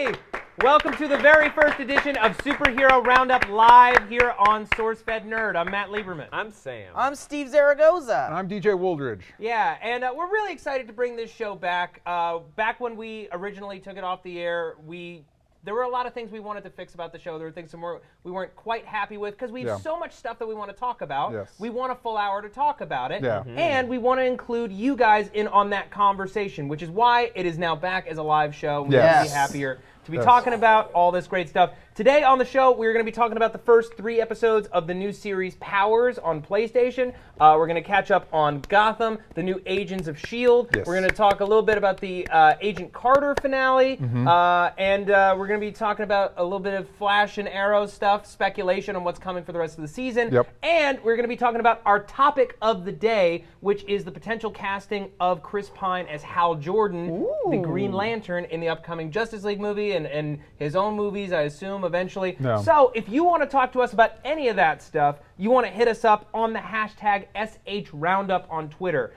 everybody! Welcome to the very first edition of Superhero Roundup live here on SourceFedNERD. I'm Matt Lieberman. I'm Sam. I'm Steve Zaragoza. And I'm DJ Wooldridge. Yeah, and we're really excited to bring this show back. Back when we originally took it off the air, there were a lot of things we wanted to fix about the show. There were things we weren't quite happy with because we have so much stuff that we want to talk about. Yes. We want a full hour to talk about it. Yeah. And we want to include you guys in on that conversation, which is why it is now back as a live show. We couldn't be happier to be talking about all this great stuff. Today on the show, we're going to be talking about the first 3 episodes of the new series Powers on PlayStation. We're going to catch up on Gotham, the new Agents of S.H.I.E.L.D. Yes. We're going to talk a little bit about the Agent Carter finale. And we're going to be talking about a little bit of Flash and Arrow stuff, speculation on what's coming for the rest of the season. Yep. And we're going to be talking about our topic of the day, which is the potential casting of Chris Pine as Hal Jordan, the Green Lantern, in the upcoming Justice League movie and his own movies, I assume, eventually. No. So if you want to talk to us about any of that stuff, you want to hit us up on the hashtag SHRoundup on Twitter.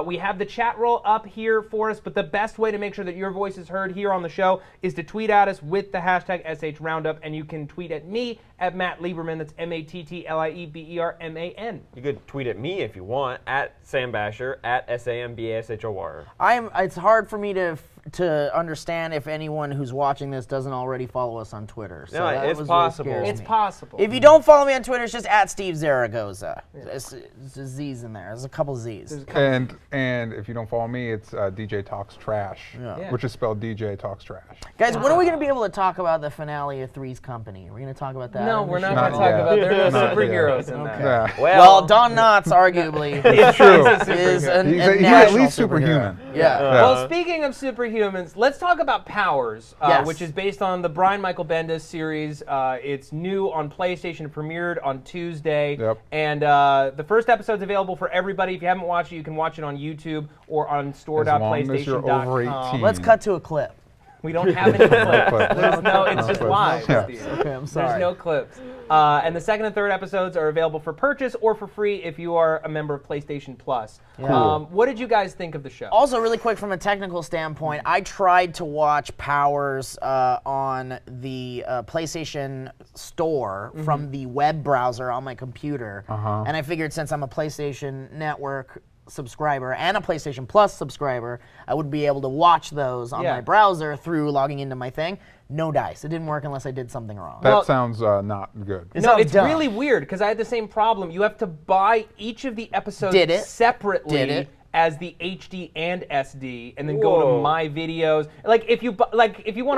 We have the chat roll up here for us, but the best way to make sure that your voice is heard here on the show is to tweet at us with the hashtag SHRoundup, and you can tweet at me at Matt Lieberman. That's MattLieberman. You could tweet at me if you want, at Sam Basher, at SAMBASHOR. It's hard for me to understand if anyone who's watching this doesn't already follow us on Twitter. So No, that it's was possible. Really It's possible. If you don't follow me on Twitter, it's just at Steve Zaragoza. It's a Z's in there. There's a couple Z's. And if you don't follow me, it's DJ Talks Trash, which is spelled DJ Talks Trash. Guys, when are we going to be able to talk about the finale of Three's Company? Are we going to talk about that? No, on the we're not show? going to talk about there are no Not superheroes yet. in that. Yeah. Well, Don Knotts, arguably, It's true. is a He's at national least superhero. superhuman. Yeah. Well, speaking of superhumans, let's talk about Powers, Yes. which is based on the Brian Michael Bendis series. It's new on PlayStation, premiered on Tuesday. Yep. And the first episode's available for everybody. If you haven't watched it, you can watch it on YouTube or on store.playstation.com. Let's cut to a clip. We don't have any clips. clips. There's no, it's just live. Yeah. Steve. Okay, I'm sorry. There's no clips. And the second and third episodes are available for purchase or for free if you are a member of PlayStation Plus. Cool. What did you guys think of the show? Also, really quick from a technical standpoint, I tried to watch Powers on the PlayStation Store from the web browser on my computer, and I figured since I'm a PlayStation Network subscriber and a PlayStation Plus subscriber, I would be able to watch those on my browser through logging into my thing. No dice. It didn't work unless I did something wrong. That sounds not good. No, it's dumb. really weird because I had the same problem. You have to buy each of the episodes separately as the HD and SD, and then go to My Videos. Like if you want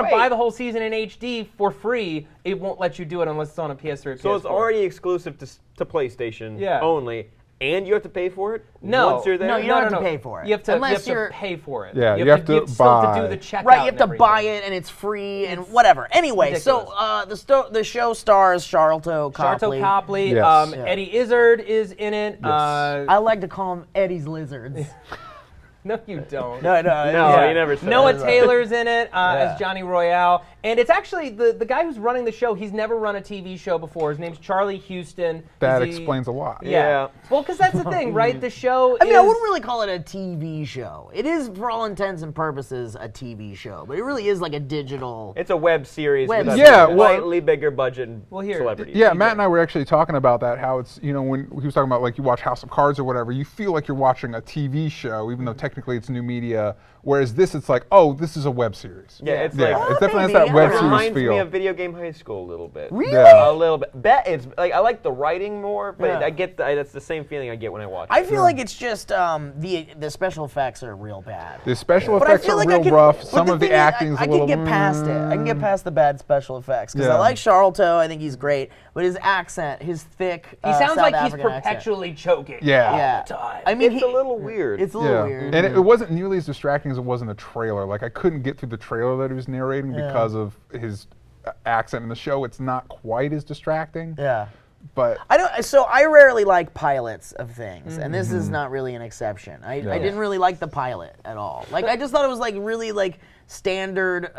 to buy the whole season in HD for free, it won't let you do it unless it's on a PS3 or PS4. So it's already exclusive to PlayStation only. And you have to pay for it No. once you're there? No, you don't have to pay for it. You have to you're pay for it. Yeah, you have to still have to do buy. the checkout. Right, you have to and buy everything. it, and it's free, and whatever. Anyway, so the show stars Charlton Copley. Charlton Copley. Yes. Eddie Izzard is in it. I like to call him Eddie's Lizards. No, you don't. No, you never said Noah that. Taylor's in it as Johnny Royale. And it's actually the guy who's running the show. He's never run a TV show before. His name's Charlie Houston. That explains a lot. Yeah. Well, because that's the thing, right? The show I mean, I wouldn't really call it a TV show. It is, for all intents and purposes, a TV show, but it really is like a digital. It's a web series with a slightly bigger budget and celebrities. Yeah, Matt and I were actually talking about that, how it's, when he was talking about, like, you watch House of Cards or whatever, you feel like you're watching a TV show, even though technically it's new media, whereas this, it's like, oh, this is a web series. Yeah, it's It like, definitely has maybe. that web it series reminds feel. me of Video Game High School a little bit. Really? Yeah. A little bit. It's like I like the writing more, but I get that's the same feeling I get when I watch it. I feel like it's just the special effects are real bad. The special But I effects feel are like real rough. but Some of the thing is, acting's I a little. can get past it. I can get past the bad special effects because I Yeah. like Charlton. I think he's great, but his accent, his thick. He sounds South like he's African accent. perpetually choking. Yeah. Yeah. time. I mean, It's a little weird. It's a little weird. And it wasn't nearly as distracting as it was in the trailer. Like, I couldn't get through the trailer that he was narrating because of his accent in the show. It's not quite as distracting. Yeah. But I rarely like pilots of things, and this is not really an exception. I didn't really like the pilot at all. Like, I just thought it was like really like standard,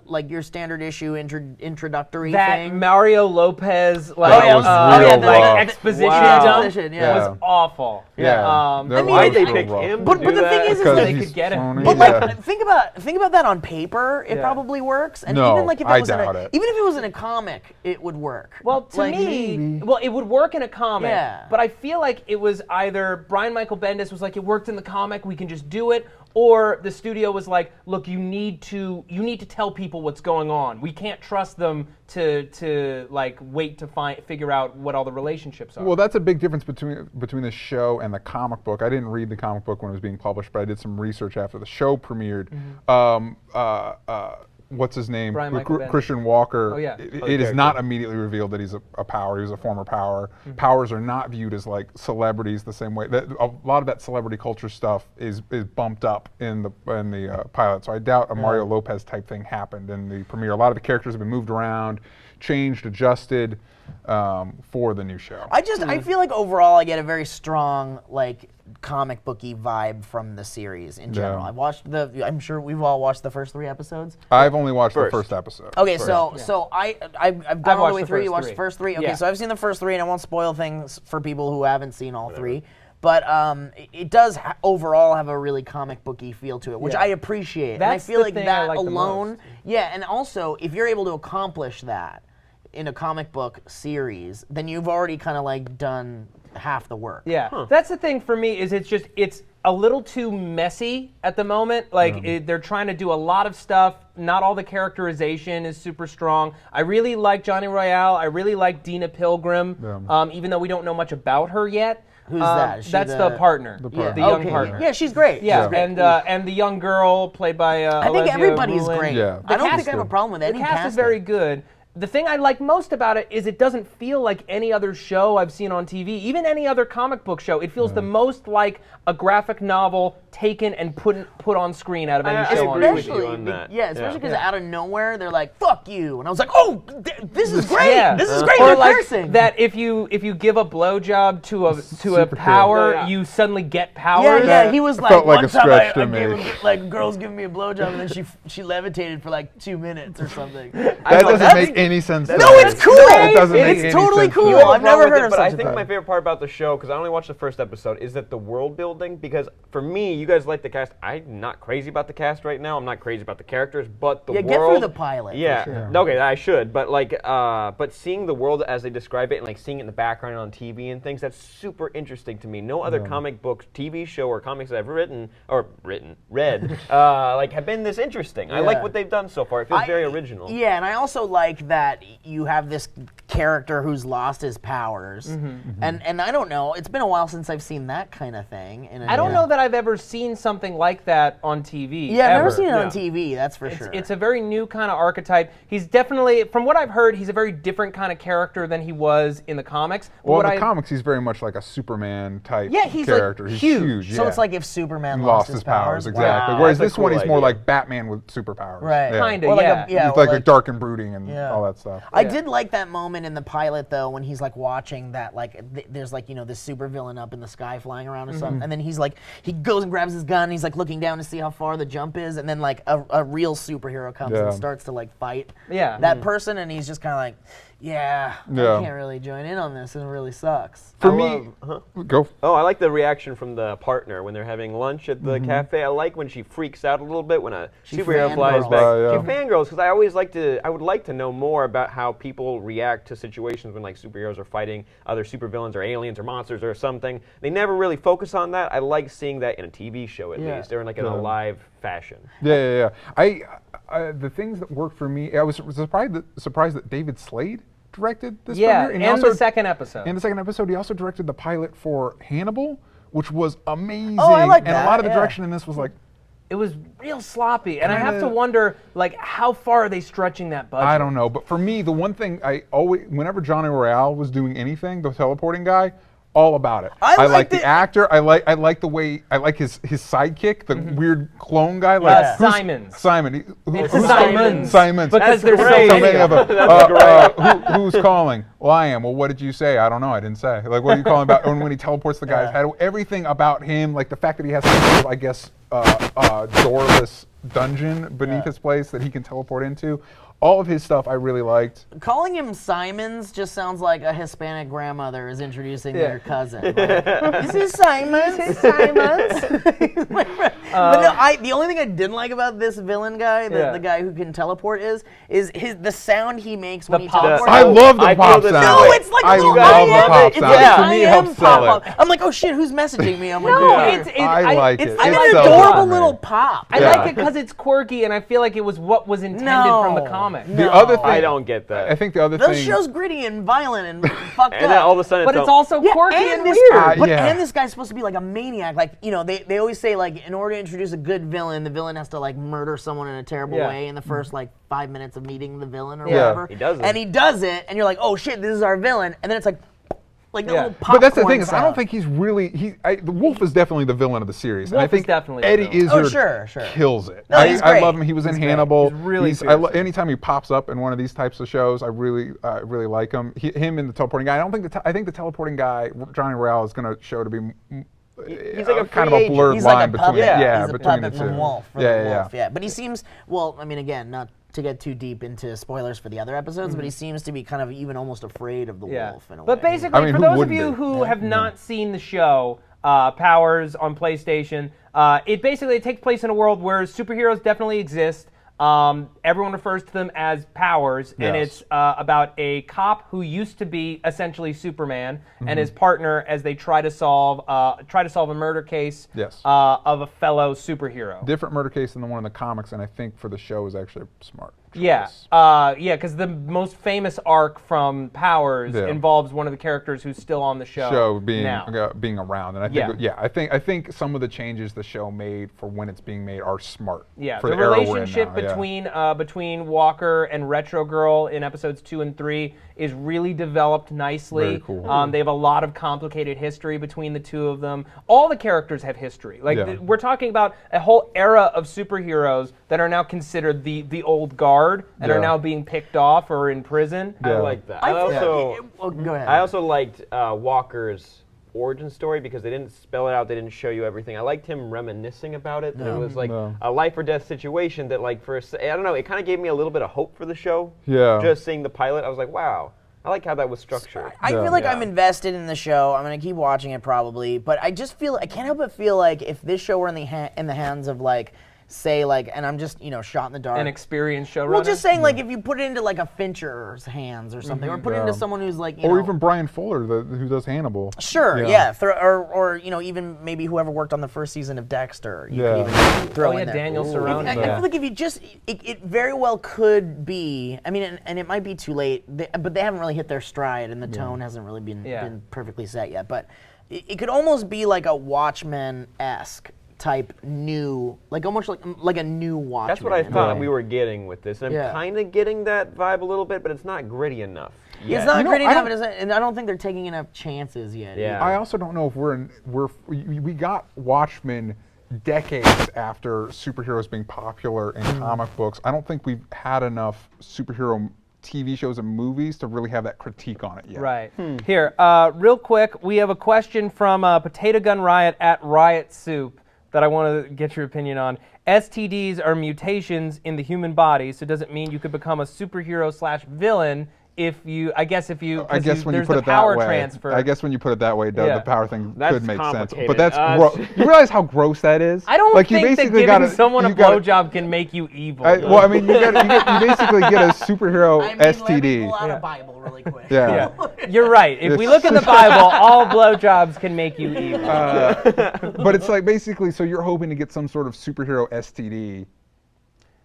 like your standard issue introductory that thing. Mario Lopez exposition dump was awful. Yeah. Why'd they pick him? But the thing is they could get him. But like, think about that on paper. It probably works, and even like if it was even if it was in a comic, it would work. Well, to me, it would work in a comic. Yeah. But I feel like it was either Brian Michael Bendis was like, it worked in the comic, we can just do it. Or the studio was like, look, you need to tell people what's going on. We can't trust them to like wait to figure out what all the relationships are. Well, that's a big difference between the show and the comic book. I didn't read the comic book when it was being published, but I did some research after the show premiered. What's his name? Christian Walker. Oh, yeah. It is not immediately revealed that he's a Power. He was a former Power. Powers are not viewed as like celebrities the same way. A lot of that celebrity culture stuff is bumped up in the pilot. So I doubt a Mario Lopez type thing happened in the premiere. A lot of the characters have been moved around, changed, adjusted for the new show. I feel like overall I get a very strong like comic booky vibe from the series in general. I'm sure we've all watched the first 3 episodes. I've only watched the first episode. Okay, so I've gone all the way through. You watched the first 3? Okay, so I've seen the first 3, and I won't spoil things for people who haven't seen all 3. But it does overall have a really comic booky feel to it, which I appreciate. And I feel like that alone, and also if you're able to accomplish that in a comic book series, then you've already kind of like done half the work. Yeah, that's the thing for me is it's a little too messy at the moment. Like they're trying to do a lot of stuff. Not all the characterization is super strong. I really like Johnny Royale. I really like Dina Pilgrim, even though we don't know much about her yet. Who's that? That's the partner, the young partner. Yeah, she's great. Yeah, and the young girl played by I think everybody's Rulin. Great. Yeah. I don't think I have a problem with any casting. The cast is very good. The thing I like most about it is it doesn't feel like any other show I've seen on TV, even any other comic book show. It feels the most like a graphic novel taken and put on screen out of any show on TV. Especially because out of nowhere they're like, "Fuck you," and I was like, "Oh, this is great! This is great!" Or like that if you give a blowjob to a power, you suddenly get powers. Yeah, he was like, felt like one a time stretch to I me. gave him, like, girls giving me a blowjob, and then she levitated for like 2 minutes or something. That doesn't make any sense. No, it's cool. It doesn't make It's any totally sense. cool. I've never heard of But such I a think thing. my favorite part about the show, because I only watched the first episode, is that the world building. Because for me, you guys like the cast. I'm not crazy about the cast right now. I'm not crazy about the characters, but the world. Get through the pilot. Yeah. For sure. Okay, I should. But like, but seeing the world as they describe it, and like seeing it in the background on TV and things, that's super interesting to me. No other comic book, TV show, or comics that I've read, like have been this interesting. I like what they've done so far. It feels very original. Yeah, and I also like that you have this character who's lost his powers, and I don't know. It's been a while since I've seen that kind of thing. I don't know that I've ever seen something like that on TV. Yeah, I've never seen it on TV. That's for sure. It's a very new kind of archetype. He's definitely, from what I've heard, he's a very different kind of character than he was in the comics. Well, in the comics, he's very much like a Superman type character. Like he's huge. So it's like if Superman lost his powers. Exactly. Wow. Whereas this one, he's more like Batman with superpowers. Right. Kind of, He's like dark and brooding and all that stuff. I did like that moment in the pilot though when he's like watching that there's like this supervillain up in the sky flying around or something, and then he's like he goes and grabs his gun and he's like looking down to see how far the jump is, and then like a real superhero comes and starts to like fight that person, and he's just kind of like, I can't really join in on this, and it really sucks. For me, go. Oh, I like the reaction from the partner when they're having lunch at the cafe. I like when she freaks out a little bit when a superhero flies back. She fangirls because I would like to know more about how people react to situations when like superheroes are fighting other supervillains or aliens or monsters or something. They never really focus on that. I like seeing that in a TV show at least, or in like in a live fashion. Yeah. The things that worked for me, I was surprised that David Slade directed this premiere. And also, the second episode. In the second episode, he also directed the pilot for Hannibal, which was amazing. Oh, I like that. And a lot of the direction in this was like, it was real sloppy, and I have to wonder, like, how far are they stretching that budget? I don't know, but for me, the one thing whenever Johnny Royale was doing anything, the teleporting guy, all about it. I like the actor. I like the way. I like his sidekick, the weird clone guy. Like Simons. Simon. It's Simons. Simons. Because there's so many of them. Who's calling? Well, I am. Well, what did you say? I don't know. I didn't say. Like, what are you calling about? And when he teleports the guy's head, everything about him, like the fact that he has some sort of, I guess, doorless dungeon beneath his place that he can teleport into. All of his stuff I really liked. Calling him Simons just sounds like a Hispanic grandmother is introducing their cousin. Like, this is Simons. This is Simons. But no, the only thing I didn't like about this villain guy, the guy who can teleport, is the sound he makes when he teleports. I love the pop sound. No, it's like a little pop sound. To me, it helps sell it. I'm like, oh shit, who's messaging me? I'm like, I like it. It's an adorable little pop. I like it because it's quirky, and I feel like it was what was intended from the comic. The other thing, I don't get that. I think the other thing. Those show's gritty and violent and fucked and up. Then all of a sudden, but it's also quirky and weird. And this guy's supposed to be like a maniac. Like, you know, they always say, like, in order to introduce a good villain, the villain has to like murder someone in a terrible way in the first like 5 minutes of meeting the villain or whatever. He does it. And he does it, and you're like, oh shit, this is our villain. And then it's like, the little popcorn But that's the thing, is I sound. don't think he's really, the Wolf is definitely the villain of the series. Wolf and I think is definitely Eddie Izzard kills it. No, he's great. I love him. He was in Hannibal. He's really anytime he pops up in one of these types of shows, I really like him. Him and the teleporting guy. I think the teleporting guy, Johnny Royale, is going to show to be he's like a kind of a blurred he's line like a between he's a between puppet the from two. Wolf. But he seems, well, I mean, again, not to get too deep into spoilers for the other episodes, but he seems to be kind of even almost afraid of the wolf in a way. But basically, for those of you who have not seen the show, Powers on PlayStation, it basically takes place in a world where superheroes definitely exist. Everyone refers to them as Powers, and it's about a cop who used to be essentially Superman and his partner as they try to solve a murder case of a fellow superhero. Different murder case than the one in the comics, and I think for the show is actually smart. Because the most famous arc from Powers involves one of the characters who's still on the show being now. Being around, and I think some of the changes the show made for when it's being made are smart. Yeah, for the relationship between Walker and Retro Girl in episodes 2 and 3 is really developed nicely. Very cool. They have a lot of complicated history between the two of them. All the characters have history. We're talking about a whole era of superheroes that are now considered the old guard and are now being picked off or in prison. I like that. Go ahead. I also liked Walker's origin story because they didn't spell it out, they didn't show you everything. I liked him reminiscing about it. It was like a life or death situation that, like, I don't know, it kind of gave me a little bit of hope for the show. Yeah. Just seeing the pilot, I was like, wow. I like how that was structured. I feel like I'm invested in the show. I'm going to keep watching it probably, but I just feel, I can't help but feel like if this show were in the hands of, like, say, like, and I'm just, shot in the dark. An experienced showrunner? Well, just saying, like, if you put it into, like, a Fincher's hands or something, or put it into someone who's, like, or even Brian Fuller, who does Hannibal. Sure, or even maybe whoever worked on the first season of Dexter. You could even throw in there. Daniel Cerrone. I feel like if you just, it very well could be, I mean, and it might be too late, but they haven't really hit their stride, and the tone hasn't really been perfectly set yet, but it could almost be like a Watchmen-esque type new, like almost like a new Watchmen. That's what I thought we were getting with this. And I'm kind of getting that vibe a little bit, but it's not gritty enough. It's not gritty enough, and I don't think they're taking enough chances yet. Yeah. I also don't know if we got Watchmen decades after superheroes being popular in comic books. I don't think we've had enough superhero TV shows and movies to really have that critique on it yet. Right. Here, real quick, we have a question from Potato Gun Riot at Riot Soup that I want to get your opinion on. STDs are mutations in the human body, so does it mean you could become a superhero/villain if you when you put it that way. Transfer. I guess when you put it that way, the power thing could make sense. But that's you realize how gross that is? I don't think that giving someone a blowjob can make you evil. You basically get a superhero STD. Let me pull out a Bible really quick. Yeah. You're right. If we look in the Bible, all blowjobs can make you evil. But it's like basically, so you're hoping to get some sort of superhero STD.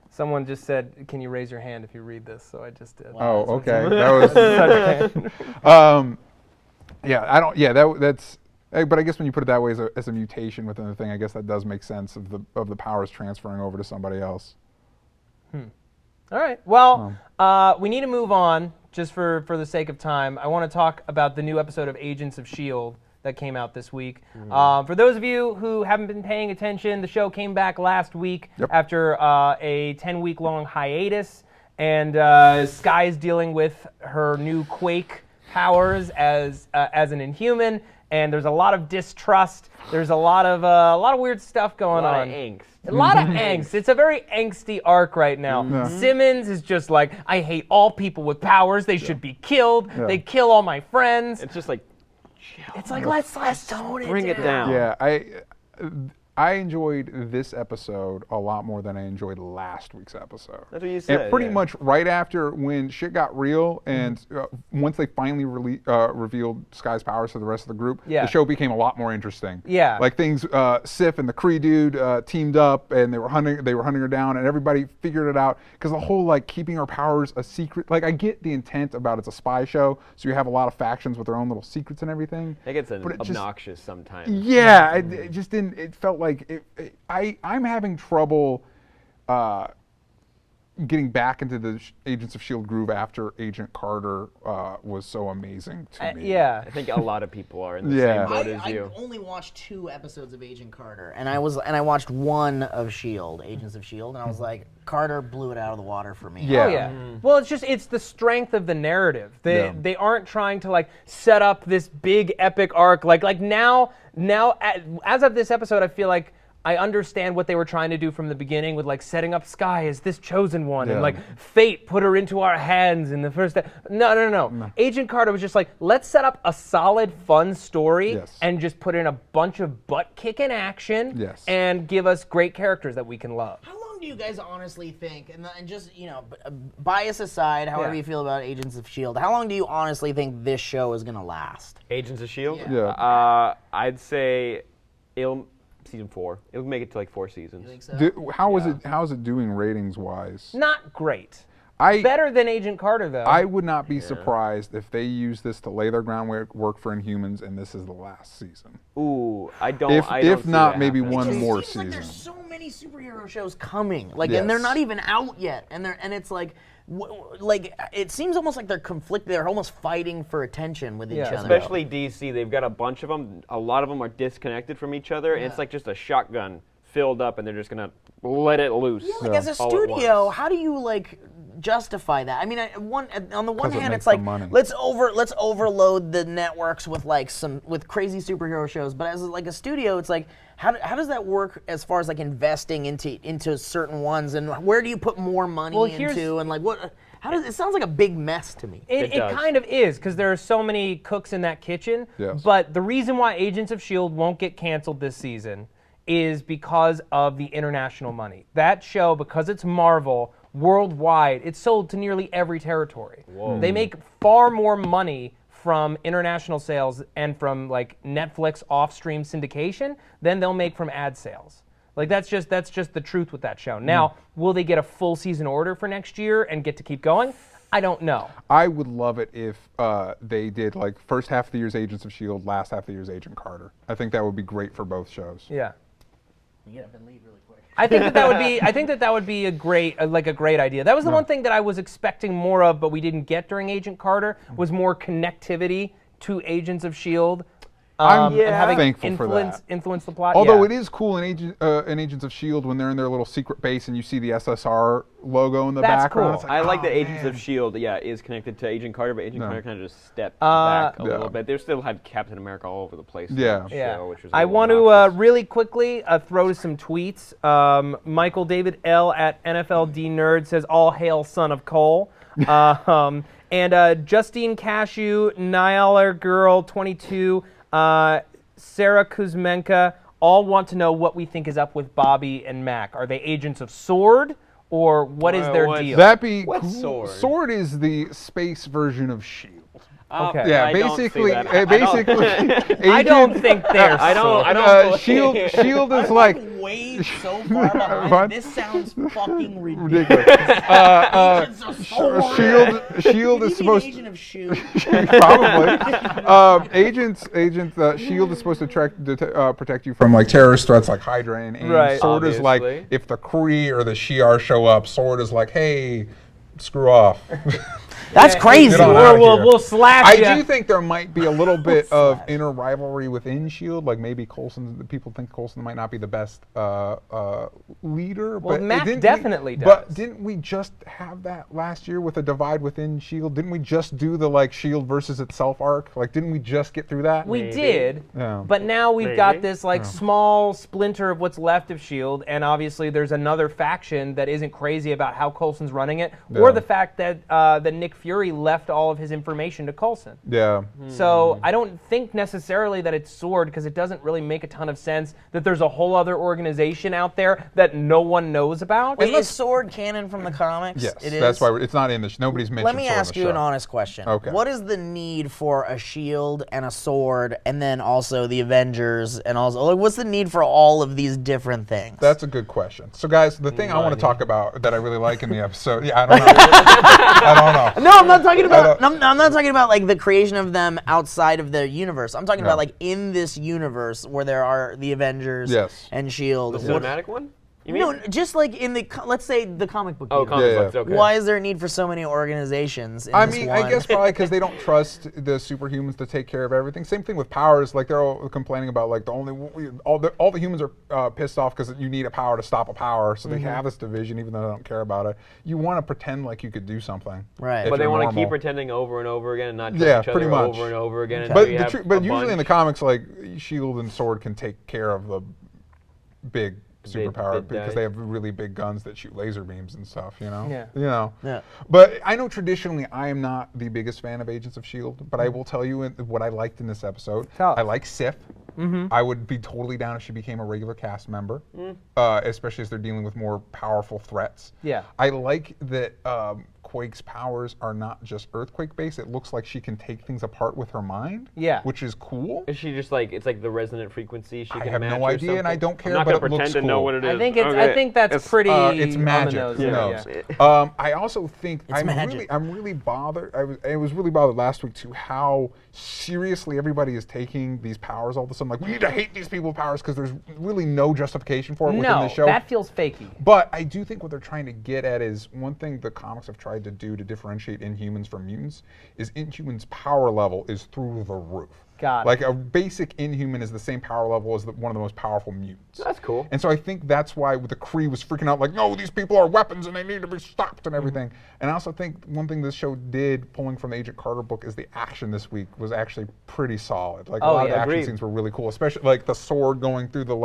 Someone just said, "Can you raise your hand if you read this?" So I just did. Oh, okay. That was. I don't. Yeah, that's. But I guess when you put it that way as a mutation within the thing, I guess that does make sense of the powers transferring over to somebody else. All right. Well, we need to move on just for the sake of time. I want to talk about the new episode of Agents of S.H.I.E.L.D. that came out this week. For those of you who haven't been paying attention, the show came back last week after a 10-week-long hiatus, and Skye's dealing with her new Quake powers as an Inhuman, and there's a lot of distrust. There's a lot of weird stuff going on. A lot of angst. It's a very angsty arc right now. Simmons is just like, I hate all people with powers. They should be killed. They kill all my friends. It's just like, it's like let's tone it bring it down. Yeah, I enjoyed this episode a lot more than I enjoyed last week's episode. That's what you said. And pretty much right after when shit got real, and once they finally revealed Sky's powers to the rest of the group, the show became a lot more interesting. Yeah, like things, Sif and the Kree dude teamed up, and they were hunting her down, and everybody figured it out. Because the whole like keeping her powers a secret, like I get the intent about it's a spy show, so you have a lot of factions with their own little secrets and everything. It gets obnoxious sometimes. Yeah, it just didn't. It felt like I'm having trouble getting back into the Agents of S.H.I.E.L.D. groove after Agent Carter was so amazing to me. Yeah, I think a lot of people are in the same boat as you. I only watched 2 episodes of Agent Carter, and I watched 1 of S.H.I.E.L.D., Agents of S.H.I.E.L.D., and I was like, Carter blew it out of the water for me. Yeah. Oh, yeah. Well, it's the strength of the narrative. They aren't trying to like set up this big epic arc. Like now, as of this episode, I feel like I understand what they were trying to do from the beginning with like setting up Sky as this chosen one and like fate put her into our hands in the first. No. Agent Carter was just like, let's set up a solid, fun story and just put in a bunch of butt-kicking action and give us great characters that we can love. How long do you guys honestly think, and just, bias aside, however you feel about Agents of S.H.I.E.L.D., how long do you honestly think this show is going to last? Agents of S.H.I.E.L.D.? Yeah. I'd say season 4. It'll make it to like 4 seasons. You think so? How is it doing ratings wise? Not great. Better than Agent Carter, though. I would not be surprised if they use this to lay their groundwork for Inhumans, and this is the last season. Ooh, I don't. If not, maybe happening. one more seems season. Like there's so many superhero shows coming, and they're not even out yet, and it's like. It seems almost like they're conflicted. They're almost fighting for attention with each other. Especially DC, they've got a bunch of them. A lot of them are disconnected from each other, and it's like just a shotgun filled up, and they're just gonna let it loose. Yeah, as a studio, how do you justify that? I mean, on the one hand, it's like let's overload the networks with with crazy superhero shows, but as a studio, it's like how does that work as far as investing into certain ones, and where do you put more money into, and what? It sounds like a big mess to me. It kind of is, because there are so many cooks in that kitchen. Yes. But the reason why Agents of S.H.I.E.L.D. won't get canceled this season is because of the international money. That show, because it's Marvel, worldwide, it's sold to nearly every territory. Whoa. They make far more money from international sales and from Netflix off-stream syndication than they'll make from ad sales. That's just the truth with that show. Now, will they get a full season order for next year and get to keep going? I don't know. I would love it if they did first half of the year's Agents of S.H.I.E.L.D., last half of the year's Agent Carter. I think that would be great for both shows. Yeah. You get up and leave really quick. I think that would be a great idea. That was the one thing that I was expecting more of, but we didn't get during Agent Carter, was more connectivity to Agents of S.H.I.E.L.D. I'm and having thankful for that. Influence the plot. Although it is cool in Agents of S.H.I.E.L.D. when they're in their little secret base and you see the SSR logo in the background. Cool. I like that Agents of S.H.I.E.L.D. is connected to Agent Carter, but Agent Carter kind of just stepped back a little bit. They still had Captain America all over the place. Yeah. Show, which was I want to really quickly throw to some tweets. Michael David L. at NFLDNerd says, "All hail son of Cole." And Justine Cashew, Nialer Girl 22, Sarah Kuzmenka all want to know what we think is up with Bobby and Mac. Are they agents of SWORD, or what is their deal? That'd be What's cool. SWORD? SWORD is the space version of S.H.I.E.L.D. Okay. Yeah, I basically, I don't think they're Shield is like way so far behind. This sounds fucking ridiculous. Shield is supposed Agent of S.H.I.E.L.D. probably. Shield is supposed to protect you from terrorist threats like Hydra and AIM. Right. SWORD is like if the Kree or the Shi'ar show up. SWORD is like, hey, screw off. That's crazy. Or we'll slap you. I do think there might be a little bit of inner rivalry within S.H.I.E.L.D. Like maybe people think Coulson might not be the best leader. Well, but Mac definitely does. But didn't we just have that last year with a divide within S.H.I.E.L.D.? Didn't we just do the S.H.I.E.L.D. versus itself arc? Like, didn't we just get through that? We did, but now we've got this small splinter of what's left of S.H.I.E.L.D., and obviously there's another faction that isn't crazy about how Coulson's running it, or the fact that that Nick Fury left all of his information to Coulson. Yeah. So I don't think necessarily that it's S.W.O.R.D. because it doesn't really make a ton of sense that there's a whole other organization out there that no one knows about. Wait, is S.W.O.R.D. canon from the comics? Yes, it is. That's why it's not in this. Nobody's mentioned. Let me ask you an honest question. Okay. What is the need for a S.H.I.E.L.D. and a S.W.O.R.D. and then also the Avengers and also what's the need for all of these different things? That's a good question. So, guys, the thing I want to talk about that I really like in the episode, I don't know. I don't know. No, I'm not talking about. I'm not talking about like the creation of them outside of their universe. I'm talking about like in this universe where there are the Avengers and S.H.I.E.L.D. The cinematic one? You mean? No, just like in the, let's say the comic book universe. Comic books, okay. Why is there a need for so many organizations in I this mean, one? I guess probably because they don't trust the superhumans to take care of everything. Same thing with powers. Like they're all complaining about like all the humans are pissed off because you need a power to stop a power. So they have this division even though they don't care about it. You want to pretend like you could do something. Right. But they want to keep pretending over and over again and not trust each other over and over again. Okay. But usually in the comics, like S.H.I.E.L.D. and S.W.O.R.D. can take care of the big superpower because they have really big guns that shoot laser beams and stuff, you know? Yeah. But I know traditionally I am not the biggest fan of Agents of S.H.I.E.L.D., but I will tell you what I liked in this episode. I like Sif. I would be totally down if she became a regular cast member, especially as they're dealing with more powerful threats. Yeah. I like that Quake's powers are not just earthquake-based. It looks like she can take things apart with her mind, which is cool. Is she just like, it's like the resonant frequency she can match? I have no idea, and I don't care, I'm not but gonna it looks pretend to know cool. what it is. I think that's pretty it's magic. on the nose. I also think I'm really bothered. I was really bothered last week too how seriously everybody is taking these powers all of a sudden. Like, we need to hate these people with powers because there's really no justification for it within the show. That feels fakey. But I do think what they're trying to get at is one thing the comics have tried to do to differentiate Inhumans from mutants is Inhumans' power level is through the roof. Got it. Like a basic Inhuman is the same power level as one of the most powerful mutants. That's cool. And so I think that's why the Kree was freaking out like, no, these people are weapons and they need to be stopped and everything. And I also think one thing this show did, pulling from the Agent Carter book, is the action this week was actually pretty solid. Like a lot of the action scenes were really cool, especially like the sword going through the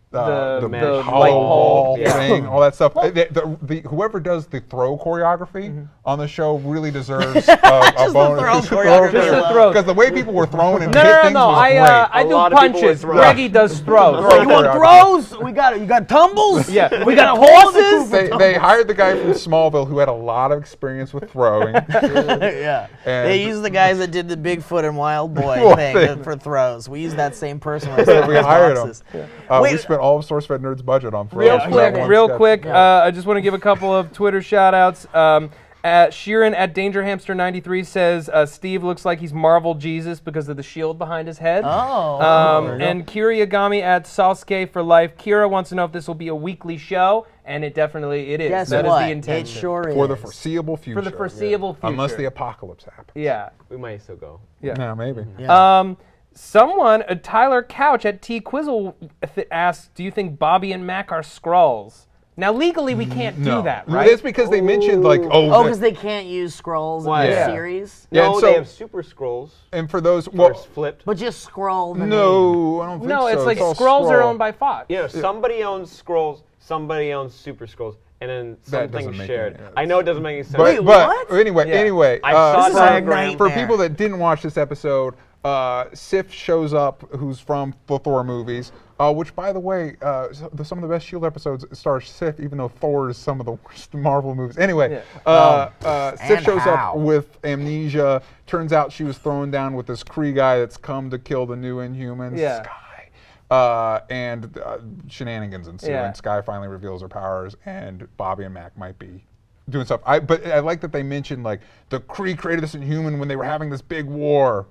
the hollow wall thing, all that stuff. Whoever does the throw choreography on the show really deserves a bonus. Because the way people were throwing and hit things was great. I do punches. Reggie does throws. You want throws? You got tumbles? Yeah. We got horses? They hired the guy from Smallville who had a lot of experience with throwing. They used the guys that did the Bigfoot and Wild Boy thing for throws. We used that same person. We hired him. We spent all of SourceFedNERD's budget on throws. Real quick, I just want to give a couple of Twitter shout-outs. Sheeran at DangerHamster93 says, Steve looks like he's Marvel Jesus because of the shield behind his head. And Kira Yagami at Sasuke for Life. Kira wants to know if this will be a weekly show, and it definitely is. Guess that what? is the intention. It sure is. For the foreseeable future. For the foreseeable future. Unless the apocalypse happens. Yeah. We might still go. Yeah, maybe. Yeah. Someone, Tyler Couch at T Quizzle asks, do you think Bobby and Mac are Skrulls? Now, legally, we can't do that, right? That's because they mentioned, like, because they can't use Skrulls in the series? No, they have Super Skrulls. And for those, flipped. But just Skrull the name. No, I don't think so. No, it's like Skrulls are owned by Fox. Yeah, somebody owns Skrulls, somebody owns Super Skrulls, and then something shared. I know it doesn't make any sense. Wait, what? Anyway, I saw a diagram. For people that didn't watch this episode, Sif shows up, who's from the Thor movies, which, by the way, some of the best S.H.I.E.L.D. episodes star Sif, even though Thor is some of the worst Marvel movies. Anyway, Sif shows up with amnesia. Turns out she was thrown down with this Kree guy that's come to kill the new Inhumans, Skye. And shenanigans ensue, and Skye finally reveals her powers, and Bobby and Mac might be doing stuff. But I like that they mentioned, like, the Kree created this Inhuman when they were having this big war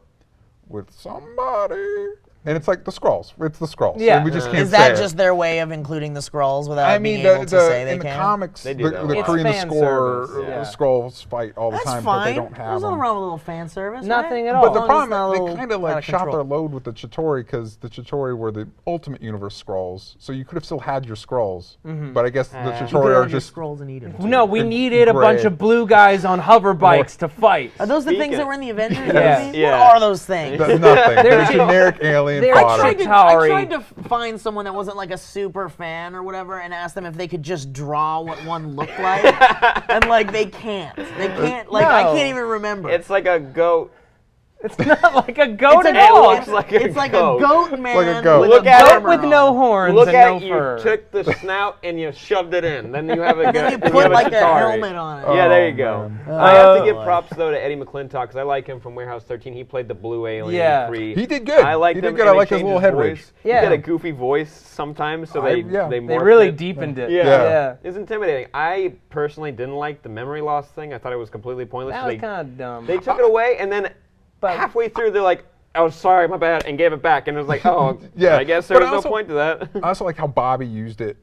with somebody. And it's like the Skrulls. It's the Skrulls. Yeah. And we just can't Is that say just their way of including the Skrulls without I mean, being able to say they in the can? comics, They do the that a lot. Korean It's fan score service, yeah. Skrulls fight all the That's time, fine. but they don't have There's them. nothing wrong with a little fan service. Nothing right? at all. But the As long as problem it's not a is little they kind of out like shot control. their load with the Chitauri because the Chitauri were the Ultimate Universe Skrulls, so you could have still had your Skrulls. But I guess the You Chitauri could are have your just Skrulls and eat them. No, we needed a bunch Gray. of blue guys on hover bikes to fight. Are those the things Speaking- that were in the Avengers Yeah. movie? Yeah. What are those things? nothing. They're generic alien they're fodder. I Chitauri. tried to find someone that wasn't like a super fan or whatever and ask them if they could just draw what one looked like. And like they can't. They can't like I No. can't even remember. It's like a goat. It's not like a goat It's at a all. It looks like a it's like goat. a goat man like a goat. with Look a at it. Goat armor with no on. horns Look and at no you fur. took the snout and you shoved it in. Then you have a Then you then put have like a Chitauri. helmet on it. Yeah, there you Oh, go. man. I have to Oh, give boy. props though to Eddie McClintock because I like him from Warehouse 13. He played the blue alien. Yeah. Kree. He did good. I like He did him. good. and I they like his changed little head voice. ridge. Yeah. He got a goofy voice sometimes, so they yeah. They morphed really it. deepened it. Yeah. yeah. It's intimidating. I personally didn't like the memory loss thing. I thought it was completely pointless. That so was kind of dumb. they took it away, and then But- halfway through, they're like, "Oh, sorry, my bad," and gave it back. And it was like, "Oh, Yeah, I guess there but was no also- point to that." I also like how Bobby used it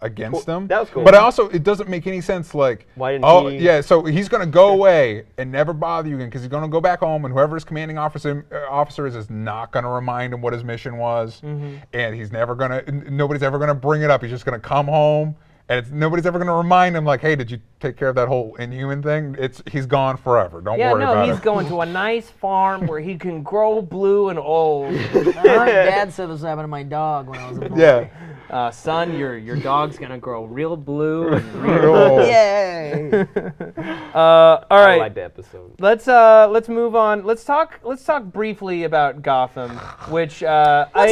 against them. That was cool. But it doesn't make any sense. Like, Why didn't oh he- yeah, so he's gonna go away and never bother you again because he's gonna go back home, and whoever his commanding officer is not gonna remind him what his mission was, and he's never gonna. Nobody's ever gonna bring it up. He's just gonna come home. And nobody's ever going to remind him, like, hey, did you take care of that whole Inhuman thing? He's gone forever. Don't Yeah, worry no, about he's it. going to a nice farm where he can grow blue and old. My dad said this happened to my dog when I was a boy. Yeah. Son, your dog's gonna grow real blue and real. Oh. Yay! All I right, liked the episode. let's move on. Let's talk briefly about Gotham, which What's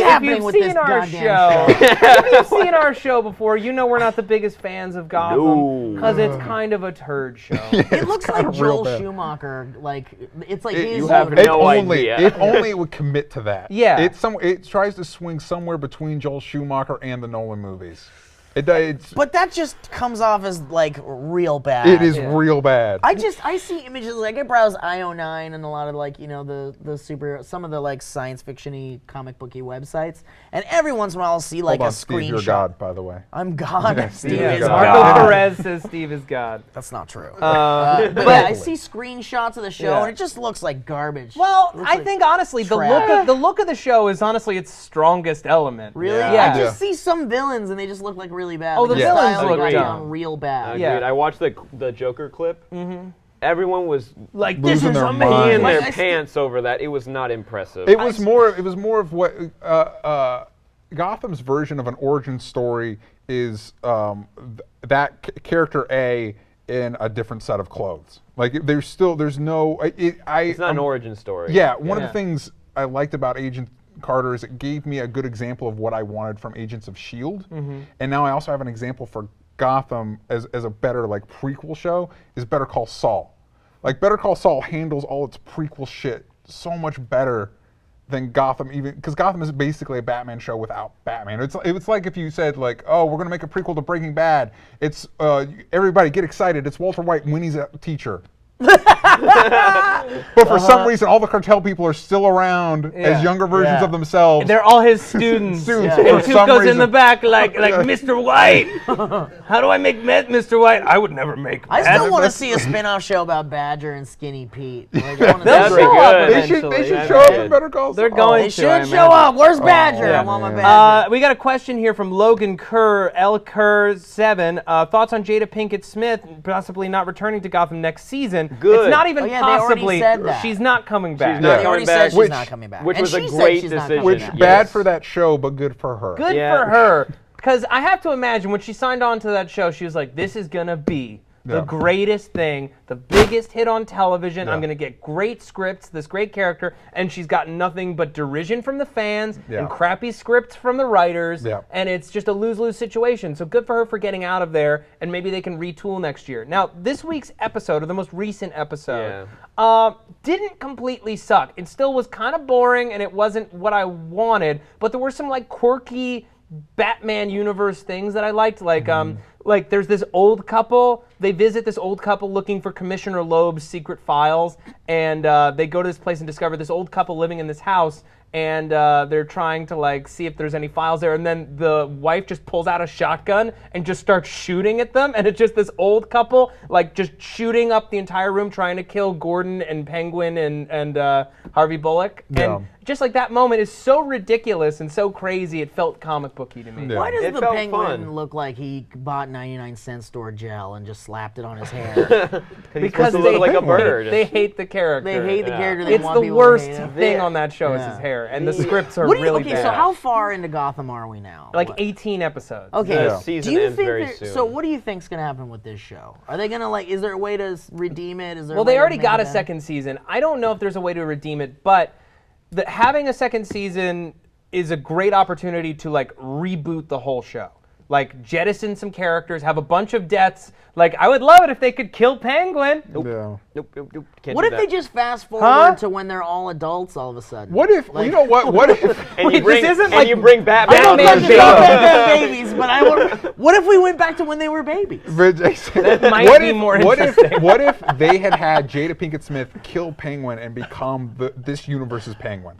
if happening you've with seen this our goddamn show, if you've seen our show before, you know we're not the biggest fans of Gotham No. because it's kind of a turd show. It looks like kinda real Joel bad. Schumacher. Like it's like It- he's you have doing it. no idea. If only it would commit to that. Yeah. It tries to swing somewhere between Joel Schumacher and the Nolan movies. It's But that just comes off as like real bad. it is Yeah. real bad. I see images like I browse IO9 and a lot of like the super some of the like science fiction-y comic booky websites, and every once in a while I'll see like Hold on, a Steve, screenshot. you're God, by the way. I'm God. Yeah, Steve Steve Yeah, is is Marco God. Perez says Steve is God. That's not true. But but yeah, I see screenshots of the show Yeah. and it just looks like garbage. well, It looks I like think honestly the trash. look of the show is honestly its strongest element. Really? Yeah. I Yeah. just see some villains and they just look like really bad. Oh, Like, the styles villains got look down dumb. real bad. Yeah. Agreed. I watched the Joker clip. Mm-hmm. Everyone was Like this Losing is their amazing. mind. peeing Like, their I pants over that. It was not impressive. It was more of what Gotham's version of an origin story is character A in a different set of clothes. Like there's no. It's not an origin story. Yeah, one of Yeah. the things I liked about Agent Carter is it gave me a good example of what I wanted from Agents of S.H.I.E.L.D. And now I also have an example for Gotham as a better like prequel show is Better Call Saul. Like Better Call Saul handles all its prequel shit so much better than Gotham, even because Gotham is basically a Batman show without Batman. It's like if you said like, oh, we're gonna make a prequel to Breaking Bad. It's everybody get excited. It's Walter White when he's a teacher. But for some reason, all the cartel people are still around Yeah. as younger versions Yeah. of themselves. They're all his students. Students, And for Tuco's some in reason. the back like Mr. White. How do I make meth, Mr. White? I would never make I meth. still want to see a spin-off show about Badger and Skinny Pete. Like, I wanna They'll see That'd be show up good. they should eventually. That'd show up be in good. Better Call Saul. They're going They to, I should show imagine. up. Where's Badger? yeah, I want my man. Badger. We got a question here from Logan Kerr, L. Kerr 7. Thoughts on Jada Pinkett Smith possibly not returning to Gotham next season? Good. It's not even Oh, yeah, they already possibly. said that. She's not coming back. She's No, not they already coming back. said she's Which- not coming back. which And was a she said great she's not decision. coming Which back. bad Yes. for that show, but good for her. Good Yeah. for her. Because I have to imagine when she signed on to that show, she was like, this is going to be the Yeah. greatest thing, the biggest hit on television. I'm Yeah. going to get great scripts, this great character, and she's gotten nothing but derision from the fans Yeah. and crappy scripts from the writers, Yeah. and it's just a lose-lose situation. So good for her for getting out of there, and maybe they can retool next year. Now, this week's episode, or the most recent episode, didn't completely suck. It still was kind of boring, and it wasn't what I wanted, but there were some like quirky Batman universe things that I liked, like there's this old couple. They visit this old couple looking for Commissioner Loeb's secret files, and they go to this place and discover this old couple living in this house, and they're trying to like see if there's any files there, and then the wife just pulls out a shotgun and just starts shooting at them, and it's just this old couple like just shooting up the entire room trying to kill Gordon and Penguin and Harvey Bullock. Yeah. And just like that moment is so ridiculous and so crazy, it felt comic booky to me. Yeah. Why does It the felt Penguin fun. look like he bought 99-cent store gel and just slapped it on his hair? Because they look like a bird. They hate the character. They hate the Yeah. character. They It's want the people to worst hate him. thing on that show is Yeah. his hair, and the scripts are What do you, really okay, bad. so how far into Gotham are we now? Like What? 18 episodes. Okay, The Yeah. season do you ends think very there- soon. So what do you think's gonna happen with this show? Are they gonna like? Is there a way to redeem it? Is there? Well, a way they to already make got it a better? second season. I don't know if there's a way to redeem it, but having a second season is a great opportunity to like reboot the whole show. Like jettison some characters, have a bunch of deaths. Like I would love it if they could kill Penguin. Yeah. Nope. Can't What do if they that. just fast forward Huh? to when they're all adults all of a sudden? What if you know what? What if? And Wait, you bring, this isn't and like you bring Batman. I don't on know the if show. it's not Batman babies, but I would. What if we went back to when they were babies? But Jason, That might what be if, more what interesting. If, what if they had Jada Pinkett Smith kill Penguin and become this universe's Penguin?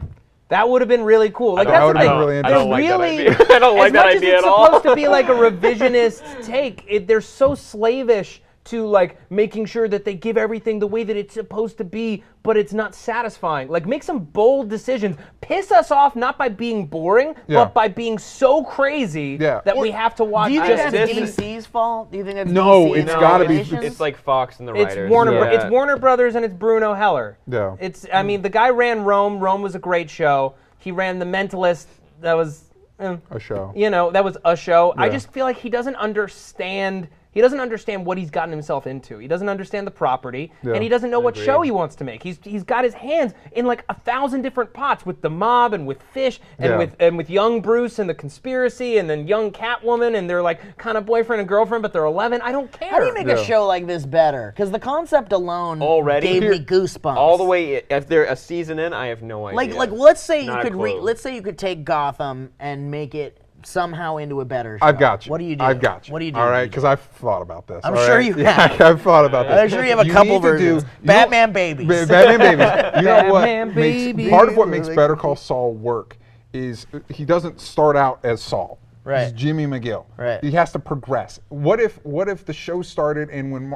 That would have been really cool. Like That that's would've the been thing. really I don't They're like really, that idea. I don't like as that much idea as at it's all. supposed to be like a revisionist take, they're so slavish to like making sure that they give everything the way that it's supposed to be, but it's not satisfying. Like make some bold decisions. Piss us off not by being boring, Yeah. but by being so crazy Yeah. that we have to watch. Do you think just that's this. DC's fault? Do you think that's No, DC it's and gotta be- Animations? It's like Fox and the It's writers. Warner. Yeah. It's Warner Brothers and it's Bruno Heller. Yeah. It's. I mean, the guy ran Rome. Rome was a great show. He ran The Mentalist. That was. A show. You know, that was a show. I Yeah. just feel like he doesn't understand. He doesn't understand what he's gotten himself into. He doesn't understand the property, Yeah. and he doesn't know what Agreed. show he wants to make. He's got his hands in like 1,000 different pots with the mob and with Fish and Yeah. with young Bruce and the conspiracy and then young Catwoman and they're like kind of boyfriend and girlfriend, but they're 11. I don't care. How do you make Yeah. a show like this better? Because the concept alone Already? gave Here- me goosebumps. all the way. If they're a season in, I have no idea. Like let's say you Not a could clue. let's say you could take Gotham and make it somehow into a better show. I've got you. What do you do? I've got you. What do you do? All right, because I've thought about this. I'm all sure right? you Yeah, have. I've thought about this. I'm sure you have a couple need to versions. do- you Batman know- babies. Batman babies. You know what? Batman babies. Part of what makes Better Call Saul work is he doesn't start out as Saul. Right. He's Jimmy McGill. Right. He has to progress. What if the show started and when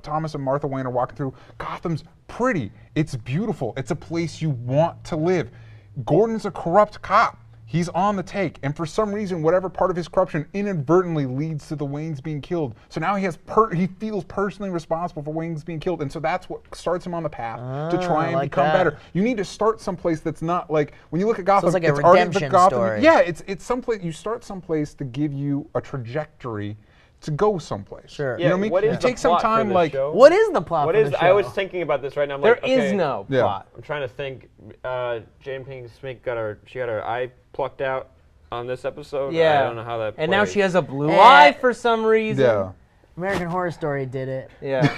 Thomas and Martha Wayne are walking through, Gotham's pretty. It's beautiful. It's a place you want to live. Gordon's a corrupt cop. He's on the take, and for some reason, whatever part of his corruption inadvertently leads to the Waynes being killed. So now he feels personally responsible for Waynes being killed, and so that's what starts him on the path to try and like become that. better. You need to start someplace that's not like when you look at Gotham. it's like a already the redemption Gotham. story. Yeah, it's someplace. You start someplace to give you a trajectory to go someplace. Sure. You know what I mean? What is you the take some plot for time, this like show? What is the plot What for is? the show? I was thinking about this right now. I'm There like, okay, is no Yeah. plot. I'm trying to think. Jane Pink Smith got her eye plucked out on this episode. Yeah. I don't know how that. And now plays. she has a blue Eh. eye for some reason. yeah. American Horror Story did it. Yeah.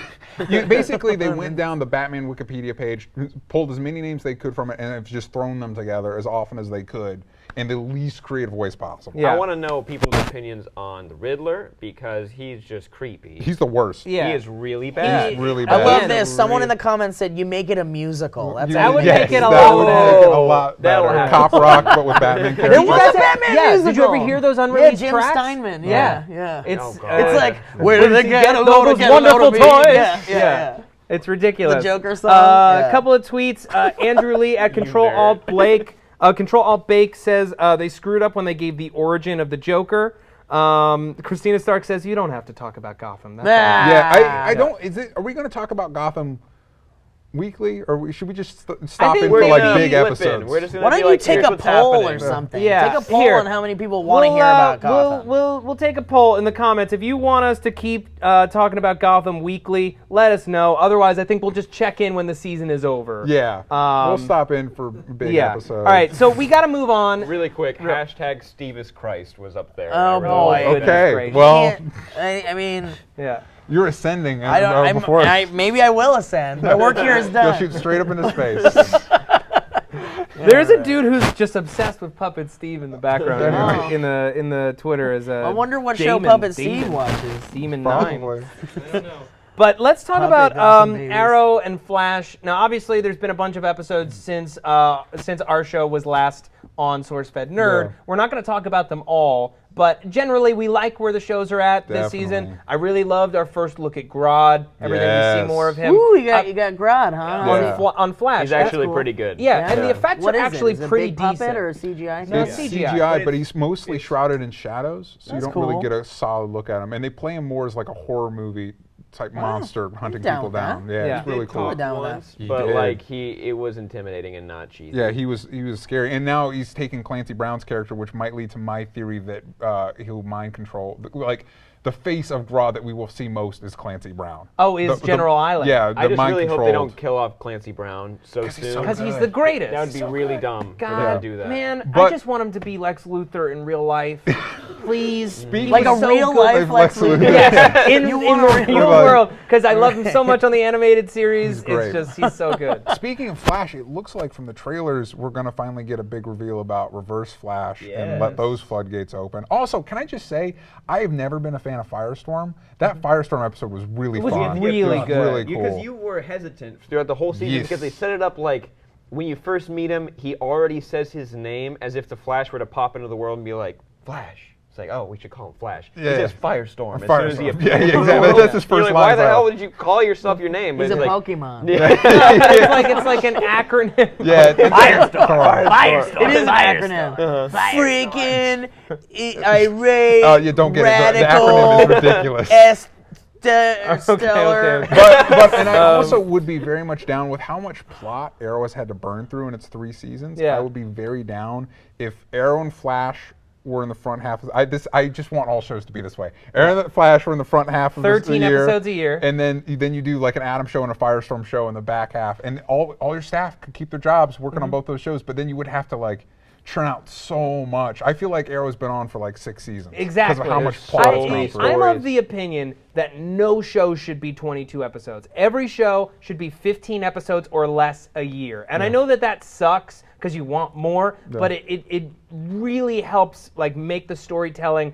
Basically, they went down the Batman Wikipedia page, pulled as many names they could from it, and have just thrown them together as often as they could in the least creative ways possible. Yeah. I want to know people's opinions on the Riddler because he's just creepy. He's the worst. Yeah. He is really bad. He's really I bad. love Yeah, this. Someone in Really- the comments said, "You make it a musical." That's That would Yes, make it a that lot would better. make it a lot That'll better. happen. Cop rock, but with Batman It characters. was guys a Batman yeah, musical. did you ever hear those unreleased Jim tracks? Steinman. Yeah. Yeah. It's Oh, God. It's like, where where did did he they get get all those wonderful toys? Yeah. It's ridiculous. The Joker song? A Yeah. couple of tweets. Andrew Lee at Control Alt Blake. Control Alt Bake says they screwed up when they gave the origin of the Joker. Christina Stark says you don't have to talk about Gotham. That's all. Yeah, I don't. Are we going to talk about Gotham weekly, or should we just stop think in we're for like gonna big flip in. episodes? We're just gonna Why be don't you like, take here's a what's poll happening. or something? Yeah, Take a poll here. on how many people want to hear about Gotham. We'll take a poll in the comments. If you want us to keep talking about Gotham weekly, let us know. Otherwise, I think we'll just check in when the season is over. Yeah, we'll stop in for big Yeah. episodes. All right, so we got to move on. Really quick, hashtag Steve is Christ was up there. Oh, I really boy. liked it. Goodness Okay, gracious. well, I mean, Yeah. you're ascending. I don't. before. Maybe I will ascend. My work here is You'll done. shoot straight up into space. There's a dude who's just obsessed with Puppet Steve in the background Oh. in the Twitter as a I wonder what Damon, show Puppet Damon, Steve watches. Demon 9. Probably. I don't know. But let's talk Puppet about got some babies. Arrow and Flash. Now, obviously, there's been a bunch of episodes since our show was last on SourceFedNERD. Yeah. We're not going to talk about them all, but generally, we like where the shows are at this season. I really loved our first look at Grodd. Everything we see more of him. Ooh, you got Grodd, huh? On Flash. He's actually cool. pretty good. Yeah, and the effects What are is actually it? Is it pretty a big puppet decent. or a CGI? No, It's CGI, but he's mostly shrouded in shadows, so you That's don't cool. really get a solid look at him. And they play him more as like a horror movie type monster hunting down people with that. down. Yeah, it's really cool. down with Once, He but did. like it was intimidating and not cheesy. Yeah, he was scary, and now he's taking Clancy Brown's character, which might lead to my theory that he'll mind control. Like the face of Grodd that we will see most is Clancy Brown. Oh, is General Island. Yeah, I the just really hope they don't mind-controlled. kill off Clancy Brown so soon. Because he's the greatest. That would be really dumb for them God, to do that. man, I But- just want him to be Lex Luthor in real life. Please. He Like was a so real good. life Lex Luthor. Yeah, in the want a real real- world, because I love him so much on the animated series. He's great. He's so good. Speaking of Flash, it looks like from the trailers we're going to finally get a big reveal about Reverse Flash and let those floodgates open. Also, can I just say, I have never been a fan of Firestorm. That Firestorm episode was really was fun. really It was good. Really cool. Because you were hesitant throughout the whole season Yes. because they set it up like when you first meet him, he already says his name as if the Flash were to pop into the world and be like, Flash. It's like, oh, we should call him Flash. Yeah, He says yeah. Firestorm. As soon as he Firestorm. appears. Yeah, exactly. That's his You're first like, line. why the hell did you call yourself your name? He's a It's like, Pokemon. It's like an acronym. Yeah, Firestorm. It is an acronym. Freaking irate. You don't get radical, it. The acronym is ridiculous. Stellar. okay. but and I also would be very much down with how much plot Arrow has had to burn through in its 3 seasons. Yeah. I would be very down if Arrow and Flash were in the front half. I just want all shows to be this way. Arrow and Flash were in the front half of 13 the year, episodes a year. and then you do like an Atom show and a Firestorm show in the back half, and all your staff could keep their jobs working on both those shows. But then you would have to like churn out so much. I feel like Arrow's been on for like 6 seasons. Exactly. Because of how much There's plot so is many going through. I'm of the opinion that no show should be 22 episodes. Every show should be 15 episodes or less a year. And I know that sucks because you want more, but it really helps like make the storytelling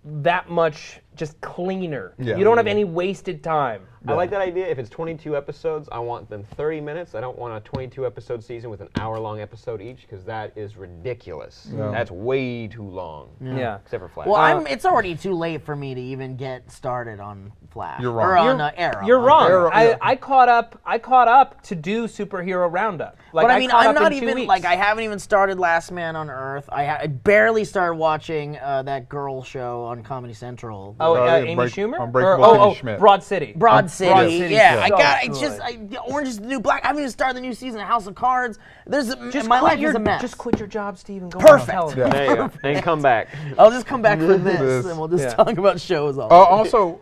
that much just cleaner. Yeah. You don't have any wasted time. I like that idea. If it's 22 episodes, I want them 30 minutes. I don't want a 22 episode season with an hour-long episode each because that is ridiculous. Yeah. That's way too long. Yeah. Except for Flash. Well, it's already too late for me to even get started on Flash. You're wrong. Or on Arrow. You're wrong. Arrow, yeah. I caught up to do Superhero Roundup. Like, But I mean, caught I'm up not in 2 even weeks. like I haven't even started Last Man on Earth. I barely started watching that girl show on Comedy Central. Oh, yeah, Amy Schumer? Unbreakable Or- Kimmy Schmidt. Broad City. Broad City. Broad City. Yeah, So I got. It's good. just Orange is the New Black. I haven't even started the new season of House of Cards. Just My quit life your, is a mess. Just quit your job, Steve, and go Perfect. on television. Yeah. There you go. And come back. I'll just come back for this, This. and we'll just Yeah. talk about shows all. Also,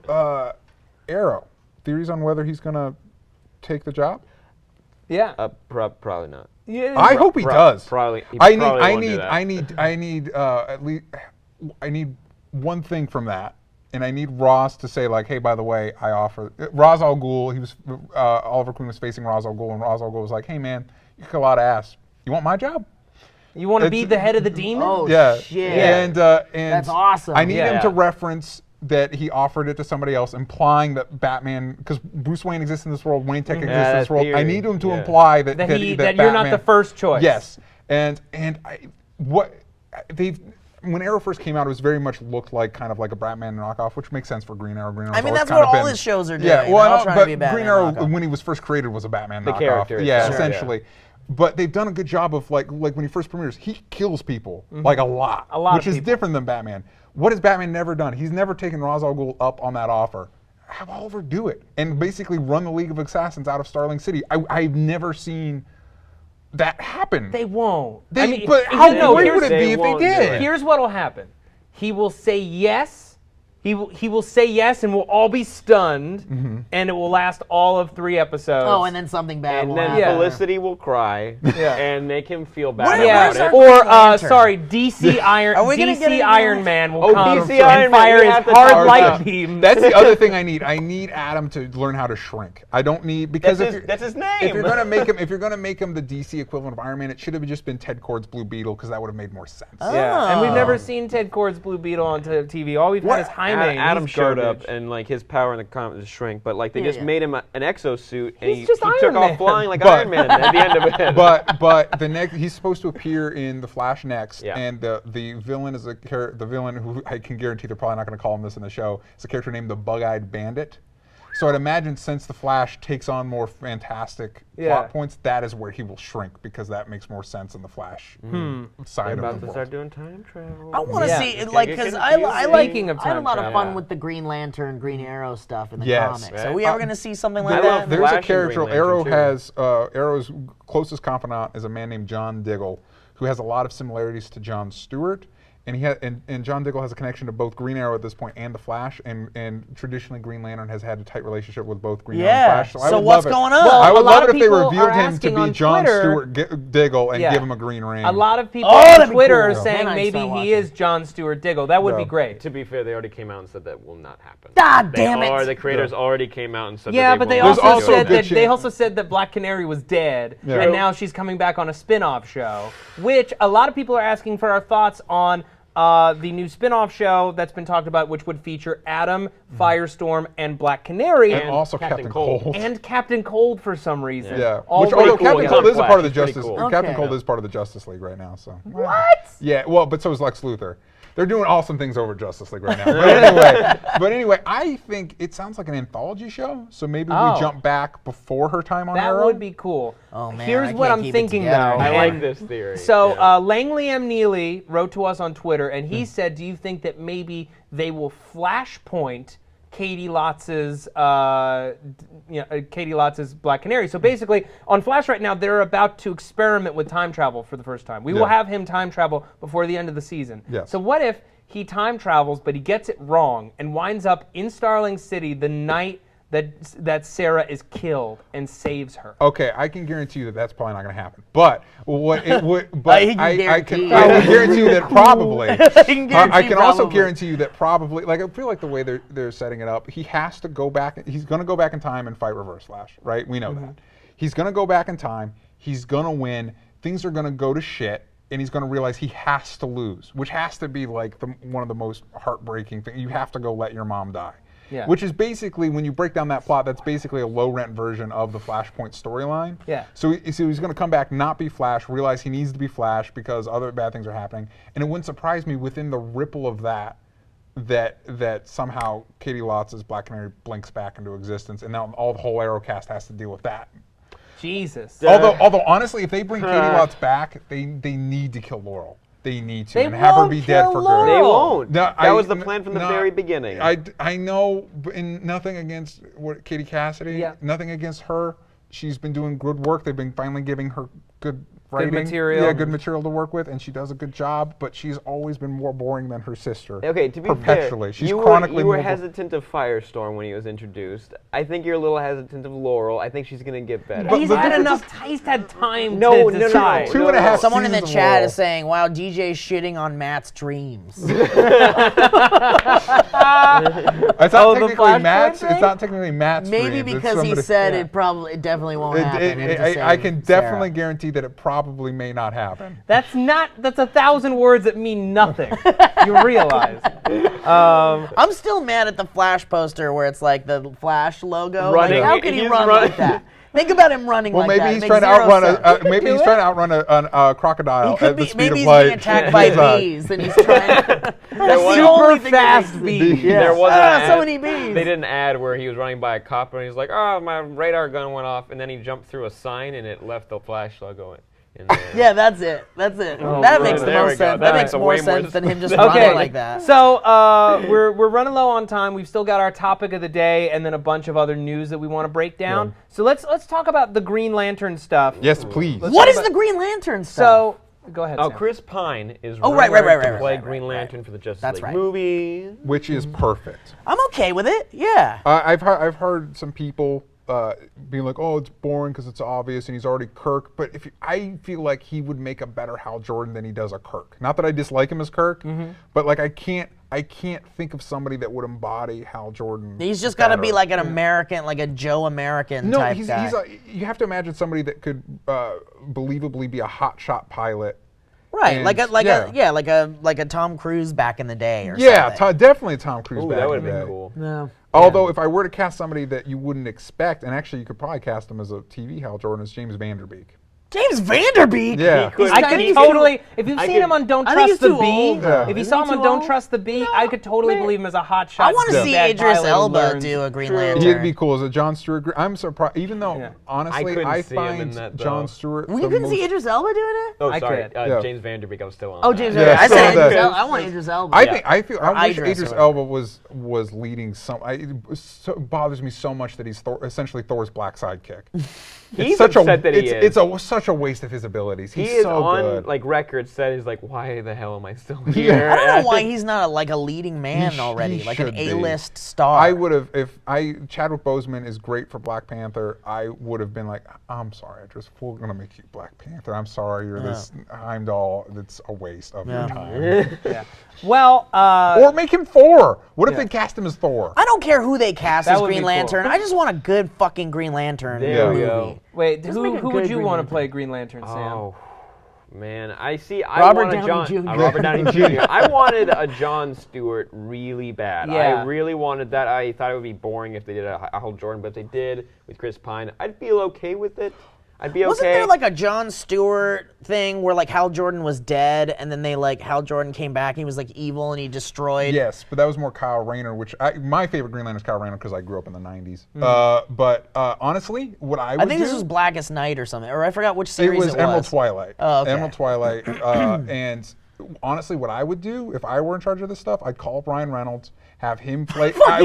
Arrow. Theories on whether he's going to take the job? Yeah. Probably not. Yeah. I hope he does. Probably. He I probably won't do need that. at least I need one thing from that, and I need Ross to say like, hey, by the way, I offer Ra's al Ghul. He was Oliver Queen was facing Ra's al Ghul, and Ra's al Ghul was like, hey man, you kick a lot of ass. You want my job? You want to be It's- the head of the demon? Oh Yeah. shit! And That's awesome. I need Yeah. him to reference that he offered it to somebody else, implying that Batman, because Bruce Wayne exists in this world, Wayne Tech exists in that's this world. I theory. need him to Yeah. imply that That you're Batman, not the first choice. Yes, and when Arrow first came out, it was very much looked like kind of like a Batman knockoff, which makes sense for Green Arrow. Green Arrow's I mean, always that's kind what of all been- his shows are doing. Yeah, They're well, all no, trying but to be a Batman Green Arrow, knockoff. when he was first created, was a Batman The knockoff. character Yeah, itself, essentially. But they've done a good job of like when he first premieres, he kills people like a lot, which of is people. different than Batman. What has Batman never done? He's never taken Ra's al Ghul up on that offer. Have Oliver do it and basically run the League of Assassins out of Starling City. I've never seen that happen. They won't. But how great would it be if they won't do did? it. Here's what'll happen. He will say yes. He will say yes, and we'll all be stunned, and it will last all of 3 episodes. Oh, and then something bad And will then happen. Felicity will cry and make him feel bad Where's about our it. Or Lantern? sorry, DC Iron Are we gonna get DC into Iron that? Man will Oh, come DC and Iron Man, fire we his have to hard talk light about- beam. That's the other thing I need. I need Adam to learn how to shrink. I don't need because That's his name. If you're gonna make him the DC equivalent of Iron Man, it should have just been Ted Kord's Blue Beetle because that would have made more sense. Yeah, and we've Oh. never seen Ted Kord's Blue Beetle on TV. All we've had is Heinlein timing. Adam He's showed garbage. up and like his power in the comic was shrink, but like they just yeah. made him an exosuit and He's just he Iron took Man. off flying like Iron Man at the end of it. But the next he's supposed to appear in the Flash next, Yeah. and the villain is the villain who I can guarantee they're probably not going to call him this in the show. It's a character named the Bug-Eyed Bandit. So I'd imagine since the Flash takes on more fantastic plot points, that is where he will shrink because that makes more sense in the Flash side About of the to world. start doing time travel. I want to Yeah. see it, Can't like, get because confused. I like. Speaking of I had a time lot of travel. fun with the Green Lantern, Green Arrow stuff in the Yes. comics. Right. Are we ever going to see something like I that? love There's Flash a and character. Green Lantern, Arrow too. has Arrow's closest confidant is a man named John Diggle, who has a lot of similarities to John Stewart. And and John Diggle has a connection to both Green Arrow at this point and the Flash, and traditionally Green Lantern has had a tight relationship with both Green Arrow and Flash. So I would what's love it. going on? Well, I a would lot love of it if they people are revealed him to asking be on John Twitter- Stewart Diggle and Yeah. give him a green ring. A lot of people Oh, on that'd be Twitter are cool. saying Then I'd maybe start he watching. is John Stewart Diggle. That would be Yeah. great. To be fair, they already came out and said that will not happen. God damn it. The creators already came out and said Yeah, that but they will also not do said it. that chance. Black Canary was dead, Yeah. and now she's coming back on a spin-off show. Which a lot of people are asking for our thoughts on the new spin-off show that's been talked about, which would feature Adam, Firestorm, and Black Canary, and also Captain Cold. and Captain Cold for some reason. Yeah, All which really although cool. Captain He's Cold on is a part of the Flash. He's Justice. pretty cool. Captain Okay. Cold is part of the Justice League right now. So What? yeah, well, but so is Lex Luthor. They're doing awesome things over at Justice League right now. But anyway, I think it sounds like an anthology show. So maybe Oh. we jump back before her time on That Arrow. would be cool. Oh, man, Here's I what can't I'm keep it thinking, though. together. I and- like this theory. So Yeah. Langley M. Neely wrote to us on Twitter, and he said, "Do you think that maybe they will flashpoint Katie Lotz's Black Canary?" So basically, on Flash right now, they're about to experiment with time travel for the first time. We will have him time travel before the end of the season. Yes. So what if he time travels, but he gets it wrong and winds up in Starling City the night that Sarah is killed and saves her? Okay, I can guarantee you that that's probably not going to happen. But what it would, but He can I guarantee. can guarantee you that probably. can guarantee I can also probably. guarantee you that probably, like I feel like the way they're setting it up, he has to go back. He's going to go back in time and fight Reverse Flash, right? We know that. He's going to go back in time. He's going to win. Things are going to go to shit. And he's going to realize he has to lose, which has to be like one of the most heartbreaking things. You have to go let your mom die. Yeah. Which is basically, when you break down that plot, that's basically a low-rent version of the Flashpoint storyline. Yeah. So he's going to come back, not be Flash, realize he needs to be Flash because other bad things are happening. And it wouldn't surprise me within the ripple of that somehow Katie Lotz's Black Canary blinks back into existence, and now the whole Arrow cast has to deal with that. Jesus. Although honestly, if they bring Katie Lotz back, they need to kill Laurel. They need to They and have her won't be dead kill for Laurel. good. They won't. No, That was the plan from the very beginning. I know, and nothing against Katie Cassidy. Yeah. Nothing against her. She's been doing good work. They've been finally giving her good writing. material. Yeah, good material to work with, and she does a good job. But she's always been more boring than her sister. Okay, to be perpetually. fair, She's you chronically were more. hesitant of Firestorm when he was introduced. I think you're a little hesitant of Laurel. I think she's going to get better. He's had enough. He's had time No, to no, decide. Two and a half Someone in the seasons of chat Laurel. is saying, "Wow, DJ's shitting on Matt's dreams." It's not Oh, the technically Flashpoint Matt's. thing? It's not technically Matt's. Maybe dreams. It's because he somebody- said Yeah. it definitely won't happen. I can definitely guarantee that it probably may not happen. That's 1,000 words that mean nothing. You realize. I'm still mad at the Flash poster where it's like the Flash logo. Running. Like, how can he He's run running. like that? Think about him running Well, like that. maybe It he's makes trying to zero outrun sense. maybe he's trying to outrun a crocodile He at could the be. speed Maybe of he's light. being attacked by bees, and he's trying. That's the only Super thing that fast makes- bee. There was an so ad. many bees. They did an ad where he was running by a cop and he's like, "Oh, my radar gun went off," and then he jumped through a sign and it left the Flash logo in there. Yeah, that's it. That's it. Oh, that good. makes the There we most go. sense. That That makes makes a more way more sense than him just sense. running like that. So we're running low on time. We've still got our topic of the day and then a bunch of other news that we want to break down. Yeah. So let's talk about the Green Lantern stuff. Yes, please. What is the Green Lantern stuff? So go ahead. Oh, Sam. Green Pine is Oh, right, rumored right, to right, play right, Green right, Lantern for the Justice That's League right. movie. Which is perfect. I'm okay with it. Yeah. I've heard some people being like, "Oh, it's boring because it's obvious and he's already Kirk." But I feel like he would make a better Hal Jordan than he does a Kirk. Not that I dislike him as Kirk, but like I can't think of somebody that would embody Hal Jordan. He's just got to be better. like an American, like a Joe American No, type he's guy. you have to imagine somebody that could believably be a hotshot pilot Right, And, like a Tom Cruise back in the day or something. Definitely Tom Cruise Ooh, back that in would the have day. been cool. No. Although, if I were to cast somebody that you wouldn't expect, and actually you could probably cast him as a TV Hal Jordan, is James Vanderbeek. James Vanderbeek. Yeah. I could totally, if you've seen him on Don't Trust the Bee, though. if you saw him on Don't Trust the Bee, I could totally believe him as a hot shot. I want to see Idris Elba do a Green Lantern. He'd be cool as a John Stewart. I'm surprised, even though honestly I see him in find that, John Stewart. You couldn't see Idris Elba doing it? Oh, I sorry. could. James Vanderbeek. I was still on. Oh, that. James Yeah, Vanderbeek. I so said Idris that- Elba. I want Idris Elba. I wish Idris Idris or Elba was leading some. It bothers me so much that he's essentially Thor's black sidekick. He's upset that he is. It's such a waste of his abilities. He He's is so on good. like record said he's like, why the hell am I still here? I don't know why he's not like a leading man already, he like an should be. A-list star. I would have, Chadwick Boseman is great for Black Panther, I would have been like, I'm sorry, we're going to make you Black Panther. I'm sorry, you're this Heimdall that's a waste of your time. Well, Or make him Thor. What if they cast him as Thor? I don't care who they cast That as would be Green cool. Lantern. I just want a good fucking Green Lantern There we movie. go. wait, Just make a who would good you Green want to Lantern. play Green Lantern, Sam? Oh, man. I Robert wanted Downey Jr. Robert Downey Jr. I wanted a John Stewart really bad. Yeah. I really wanted that. I thought it would be boring if they did a Hal Jordan, but if they did with Chris Pine, I'd feel okay with it. I'd be okay. Wasn't there like a John Stewart thing where like Hal Jordan was dead and then Hal Jordan came back and he was like evil and he destroyed? Yes, but that was more Kyle Rayner, which my favorite Green Lantern is Kyle Rayner because I grew up in the 90s. But honestly, what I would I think do, this was Blackest Night or something, or I forgot which series it was Emerald Twilight. Oh, okay. Emerald Twilight. And honestly, what I would do if I were in charge of this stuff, I'd call up Ryan Reynolds, have him play. I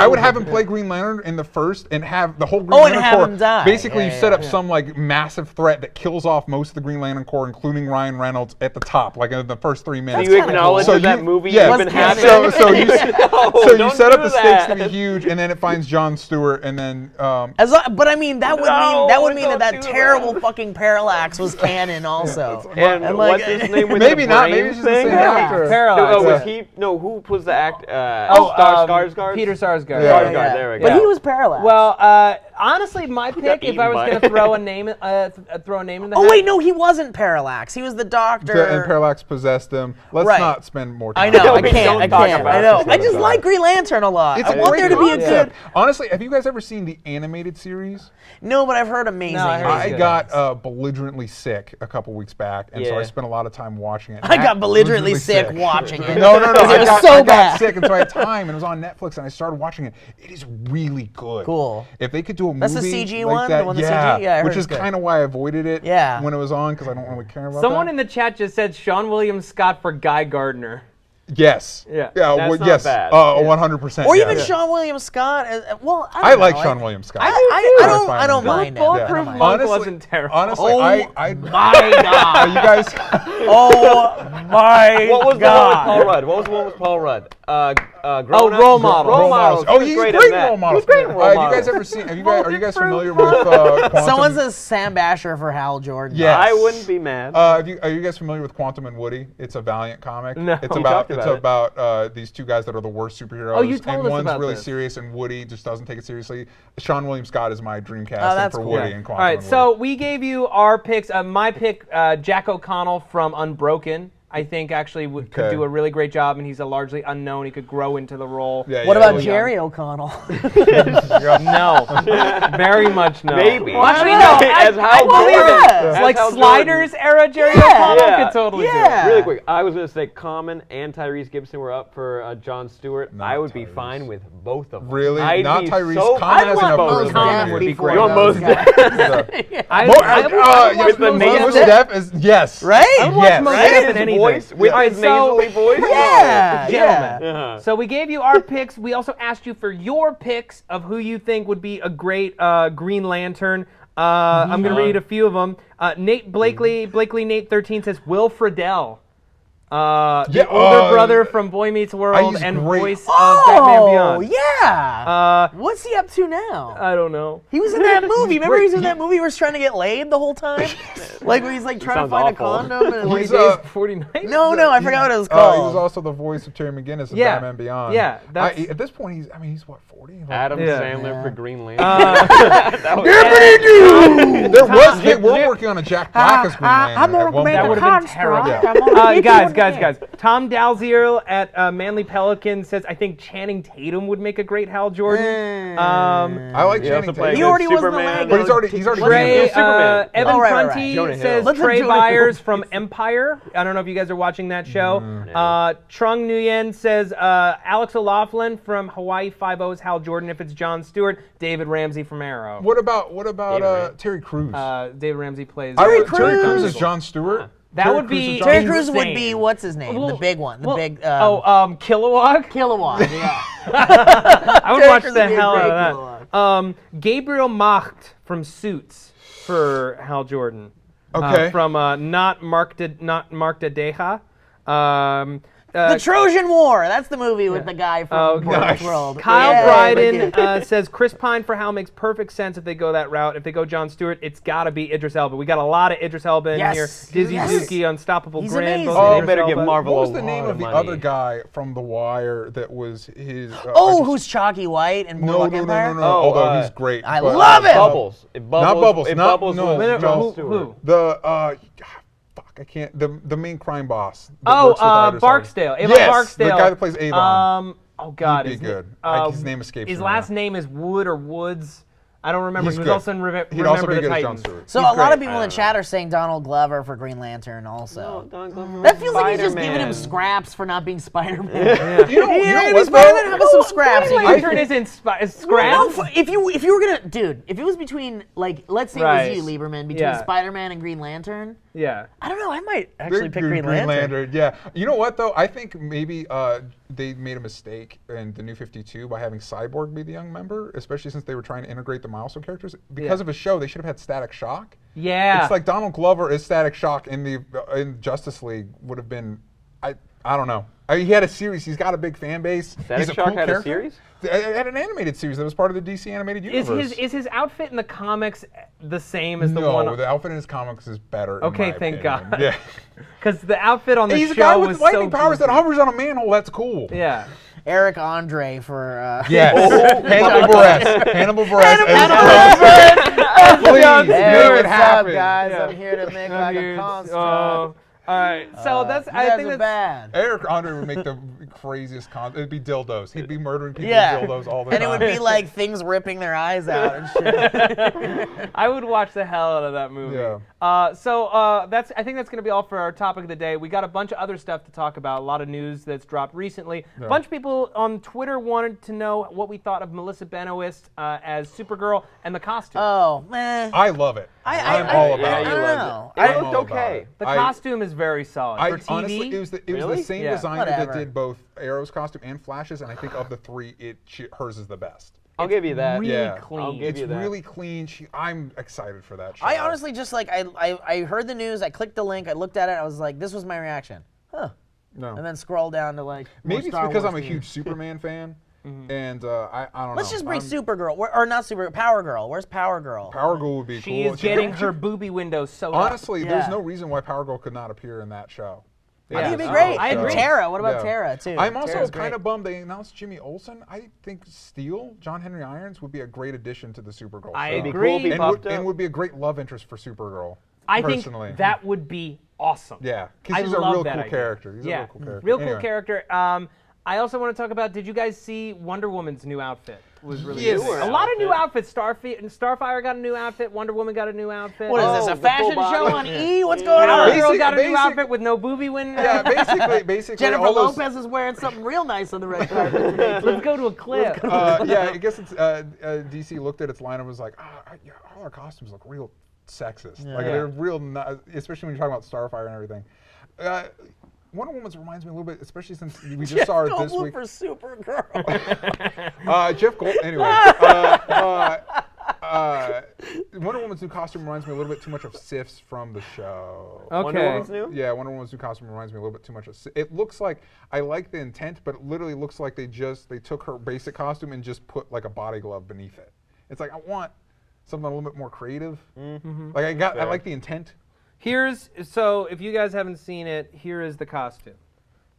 would have him play Green Lantern in the first, and have the whole Green Lantern and have Corps. him die. Basically, Yeah, you set up some like massive threat that kills off most of the Green Lantern Corps, including Ryan Reynolds at the top, like in the first 3 minutes. Do you acknowledge that movie even happened? So you don't set up do the stakes to that. be huge, and then it finds John Stewart, and then But I mean, that would mean don't that do terrible fucking Parallax was canon also. And like- what's his name with maybe the not. brain Maybe it's just the thing? same actor. Parallax. No, was yeah. he? No, who was the act? Skarsgård. Peter Sarsgaard. Skarsgård. There we go. But he was Parallax. Well, honestly, my pick, if I was going to throw a name, in the hat. wait, no, he wasn't Parallax. He was the doctor. And Parallax possessed him. Let's Right. not spend more time. I know, I We can't. don't talk about I know. it. I just like Green Lantern a lot. It's I a want great there to be a concept. good. Honestly, have you guys ever seen the animated series? No, but I've heard amazing. No, I heard I it's good. got belligerently sick a couple weeks back, and so I Yeah. spent a lot of time watching it. I got belligerently sick watching it. No, Because it was I so got bad. sick, and so I had time, and it was on Netflix, and I started watching it. It is really good. Cool. If they could do a movie That's the CG like one? that, The one that's yeah, CG? Yeah, I heard which it's is good. kind of why I avoided it Yeah. when it was on, because I don't really care about Someone that. in the chat just said Sean William Scott for Guy Gardner. Yes. Yeah. Yeah. That's well, not yes. bad. 100%. Or yes. even Sean William Scott. Well, I like Sean William Scott. I don't mind him. Bulletproof I don't mind him. Monk Honestly- wasn't terrible. Honestly, Oh I My God. you guys. Oh my What was the one with God. Paul Rudd? What was the one with Paul Rudd? Role Models. Role Models. Oh, He was he's great great in that. role models. He was great in Role Have you Models. guys ever seen? Are you guys familiar with Quantum? Someone says Sam Basher for Hal Jordan. Yes. I wouldn't be mad. Are you guys familiar with Quantum and Woody? It's a Valiant comic. No. It's You about talked about it. these two guys that are the worst superheroes. Oh, you told and us one's about really this. serious, and Woody just doesn't take it seriously. Sean William Scott is my dream casting that's for cool. Woody Yeah. in All Quantum. right, and so Woody. we gave you our picks. My pick, Jack O'Connell from Unbroken. I think actually could Okay. do a really great job, and he's a largely unknown. He could grow into the role. Yeah, What yeah, about yeah. Jerry O'Connell? No, very much no. Maybe. Well, actually, no. As I Hal believe Jordan. it. As It's like Hal Sliders era Jerry Yeah. O'Connell Yeah. could totally do it. Yeah. Really quick, I was going to say Common and Tyrese Gibson were up for John Stewart. Not I would be Tyrese. fine with both of them. Really? I'd Not be Tyrese. So Common I hasn't want ever Mos really Common Def would be before great. You want those Mos guys. I Yes, would the Mos nasal- Def- Def is yes. Right? I would watch Yes. Mos Right? Def in His anything. voice with All right, his so- nasally voice. Yeah. Gentlemen. Uh-huh. So we gave you our picks. We also asked you for your picks of who you think would be a great Green Lantern. I'm going to read a few of them. Nate Blakely Nate 13 says Will Friedle. The older brother from Boy Meets World and voice of Batman Beyond. Yeah. What's he up to now? I don't know. He was in that movie. Remember he was in that movie where he's trying to get laid the whole time? Like where he's like trying to find awful. a condom. And 40 Days Before Night? No, I forgot what it was He called. was also the voice of Terry McGinnis in Batman Beyond. Yeah. At this point, he's what, 40? Like, Adam Sandler for Green Lantern. We're working on a Jack Black as Green Lantern. I'm gonna make That would a have been terrible. Guys. Tom Dalziel at Manly Pelican says, I think Channing Tatum would make a great Hal Jordan. I like Channing Tatum. He already was in the Superman. Lego. But he's already Trey, Superman. Evan Right. Prunty Jonah says Hill. Trey Jonah Byers Hill. from Empire. I don't know if you guys are watching that show. Trung Nguyen says Alex O'Loughlin from Hawaii Five-O's Hal Jordan if it's Jon Stewart. David Ramsey from Arrow. What about Terry Crews? David Ramsey plays Terry Crews is Jon Stewart? That would be Terry Crews would insane. be what's his name? The big one. Kilowog? Kilowog. Yeah. I would Terry watch Crews the would be a hell great out of that. Gabriel Macht from Suits for Hal Jordan. Okay. From not Mark Dedeja. The Trojan War. That's the movie with the guy from Boy World. Kyle Bryden says Chris Pine for Hal makes perfect sense if they go that route. If they go Jon Stewart, it's got to be Idris Elba. We got a lot of Idris Elba in here. Dizzy Zuki, Unstoppable He's Grin. amazing. Oh, better give Marvel What was a the name lot of the money. other guy from The Wire that was his... Who's Chalky White and Boardwalk Empire? No. Although he's great. I love it. Bubbles. Not Bubbles. If Not Bubbles no, was Jon who? Stewart. I can't. The main crime boss. that works with Idris Elba. Barksdale. Avon Yes, Barksdale. the guy that plays Avon. Oh God, He'd be good. His name escapes me His now. last name is Wood or Woods. I don't remember. He's He was good. also in He'd also Remember be the good as Jon Titans. Stewart. So He's a lot of great. people in chat are saying Donald Glover for Green Lantern also. Don Glover. That feels like he's just giving him Spider-Man. scraps for not being Spider-Man. You know Yeah, what, Spider-Man though? having some scraps. Green Lantern isn't scraps. No, if you were gonna, dude, if it was between, like, let's say it Right. was you, Lieberman, between Yeah. Spider-Man and Green Lantern, Yeah. I don't know, I might actually pick Green Green Lantern. Yeah. You know what though? I think maybe they made a mistake in the New 52 by having Cyborg be the young member, especially since they were trying to integrate the milestone characters. Because of a show, they should have had Static Shock. Yeah. It's like Donald Glover is Static Shock in Justice League would have been. I don't know. He had a series. He's got a big fan base. Static He's a Shock cool had a character. series? It had an animated series that was part of the DC animated universe. Is his outfit in the comics the same as the no, one? the outfit in his comics is better. Okay, in my thank opinion. God. Yeah. Because the outfit on the He's a show guy was with lightning so powers that goofy. hovers on a manhole. That's cool. Yeah. Eric Andre for, Yes. Hannibal Buress. Hannibal Buress. Please, Jon make Hey, Stewart. it what's happen. up, guys? Yeah. I'm here to make like a construct. All right. So that's. You I guys think are that's. bad. Eric Andre would make the craziest It'd be dildos. He'd be murdering people Yeah. with dildos all the And time. it would be like things ripping their eyes out and shit. I would watch the hell out of that movie. Yeah. That's. I think that's going to be all for our topic of the day. We got a bunch of other stuff to talk about. A lot of news that's dropped recently. A bunch of people on Twitter wanted to know what we thought of Melissa Benoist as Supergirl and the costume. Oh, man. I love it. I'm all about yeah, it. you I loved don't it. know. It looked okay. The costume is very solid for TV. Honestly, it was the Really? same Yeah. designer Whatever. that did both Arrow's costume and Flash's, and I think of the three, hers is the best. I'll give you that. really Yeah. clean. I'll give It's you that. really clean. I'm excited for that show. I honestly just like, I heard the news, I clicked the link, I looked at it, I was like, this was my reaction. Huh. no. And then scroll down to like, more Maybe it's Star because Wars I'm a themes. huge Superman fan, and I don't know. Let's just bring Supergirl, or not Supergirl, Power Girl. Where's Power Girl? Power Girl would be She cool. is getting her booby window sewed up. Honestly, Yeah. there's no reason why Power Girl could not appear in that show. I think it'd be Yeah. great. I agree. Tara, what about Yeah. Tara too? I'm also Tara's kind great. of bummed they announced Jimmy Olsen. I think Steel, John Henry Irons, would be a great addition to the Supergirl I show. It'd be agree. cool if he And popped would, up. and would be a great love interest for Supergirl. I think personally. that would be awesome. Yeah, I because he's a love real that cool idea. character. He's Yeah, a real cool character. real cool Anyway. character. I also want to talk about. Did you guys see Wonder Woman's new outfit? Was really Yes. good. A lot of new outfits. Starfire got a new outfit. Wonder Woman got a new outfit. What is this, Oh, a the fashion full show body. on E? What's going Power on? Girl got a new basic- outfit with no booby window. Yeah, basically, Jennifer all those, Lopez is wearing something real nice on the red carpet. Let's go to a clip. yeah, I guess it's DC looked at its line and was like, yeah, all our costumes look real sexist. Like Yeah. they're real, especially when you're talking about Starfire and everything. Wonder Woman's reminds me a little bit, especially since we just saw her this Goldblum week. for Supergirl. Jeff Gold. Anyway, Wonder Woman's new costume reminds me a little bit too much of Sif's from the show. Okay. Wonder Woman's new? Yeah, Wonder Woman's new costume reminds me a little bit too much of Sif. It looks like, I like the intent, but it literally looks like they took her basic costume and just put like a body glove beneath it. It's like, I want something a little bit more creative. Like I like the intent. So if you guys haven't seen it, here is the costume.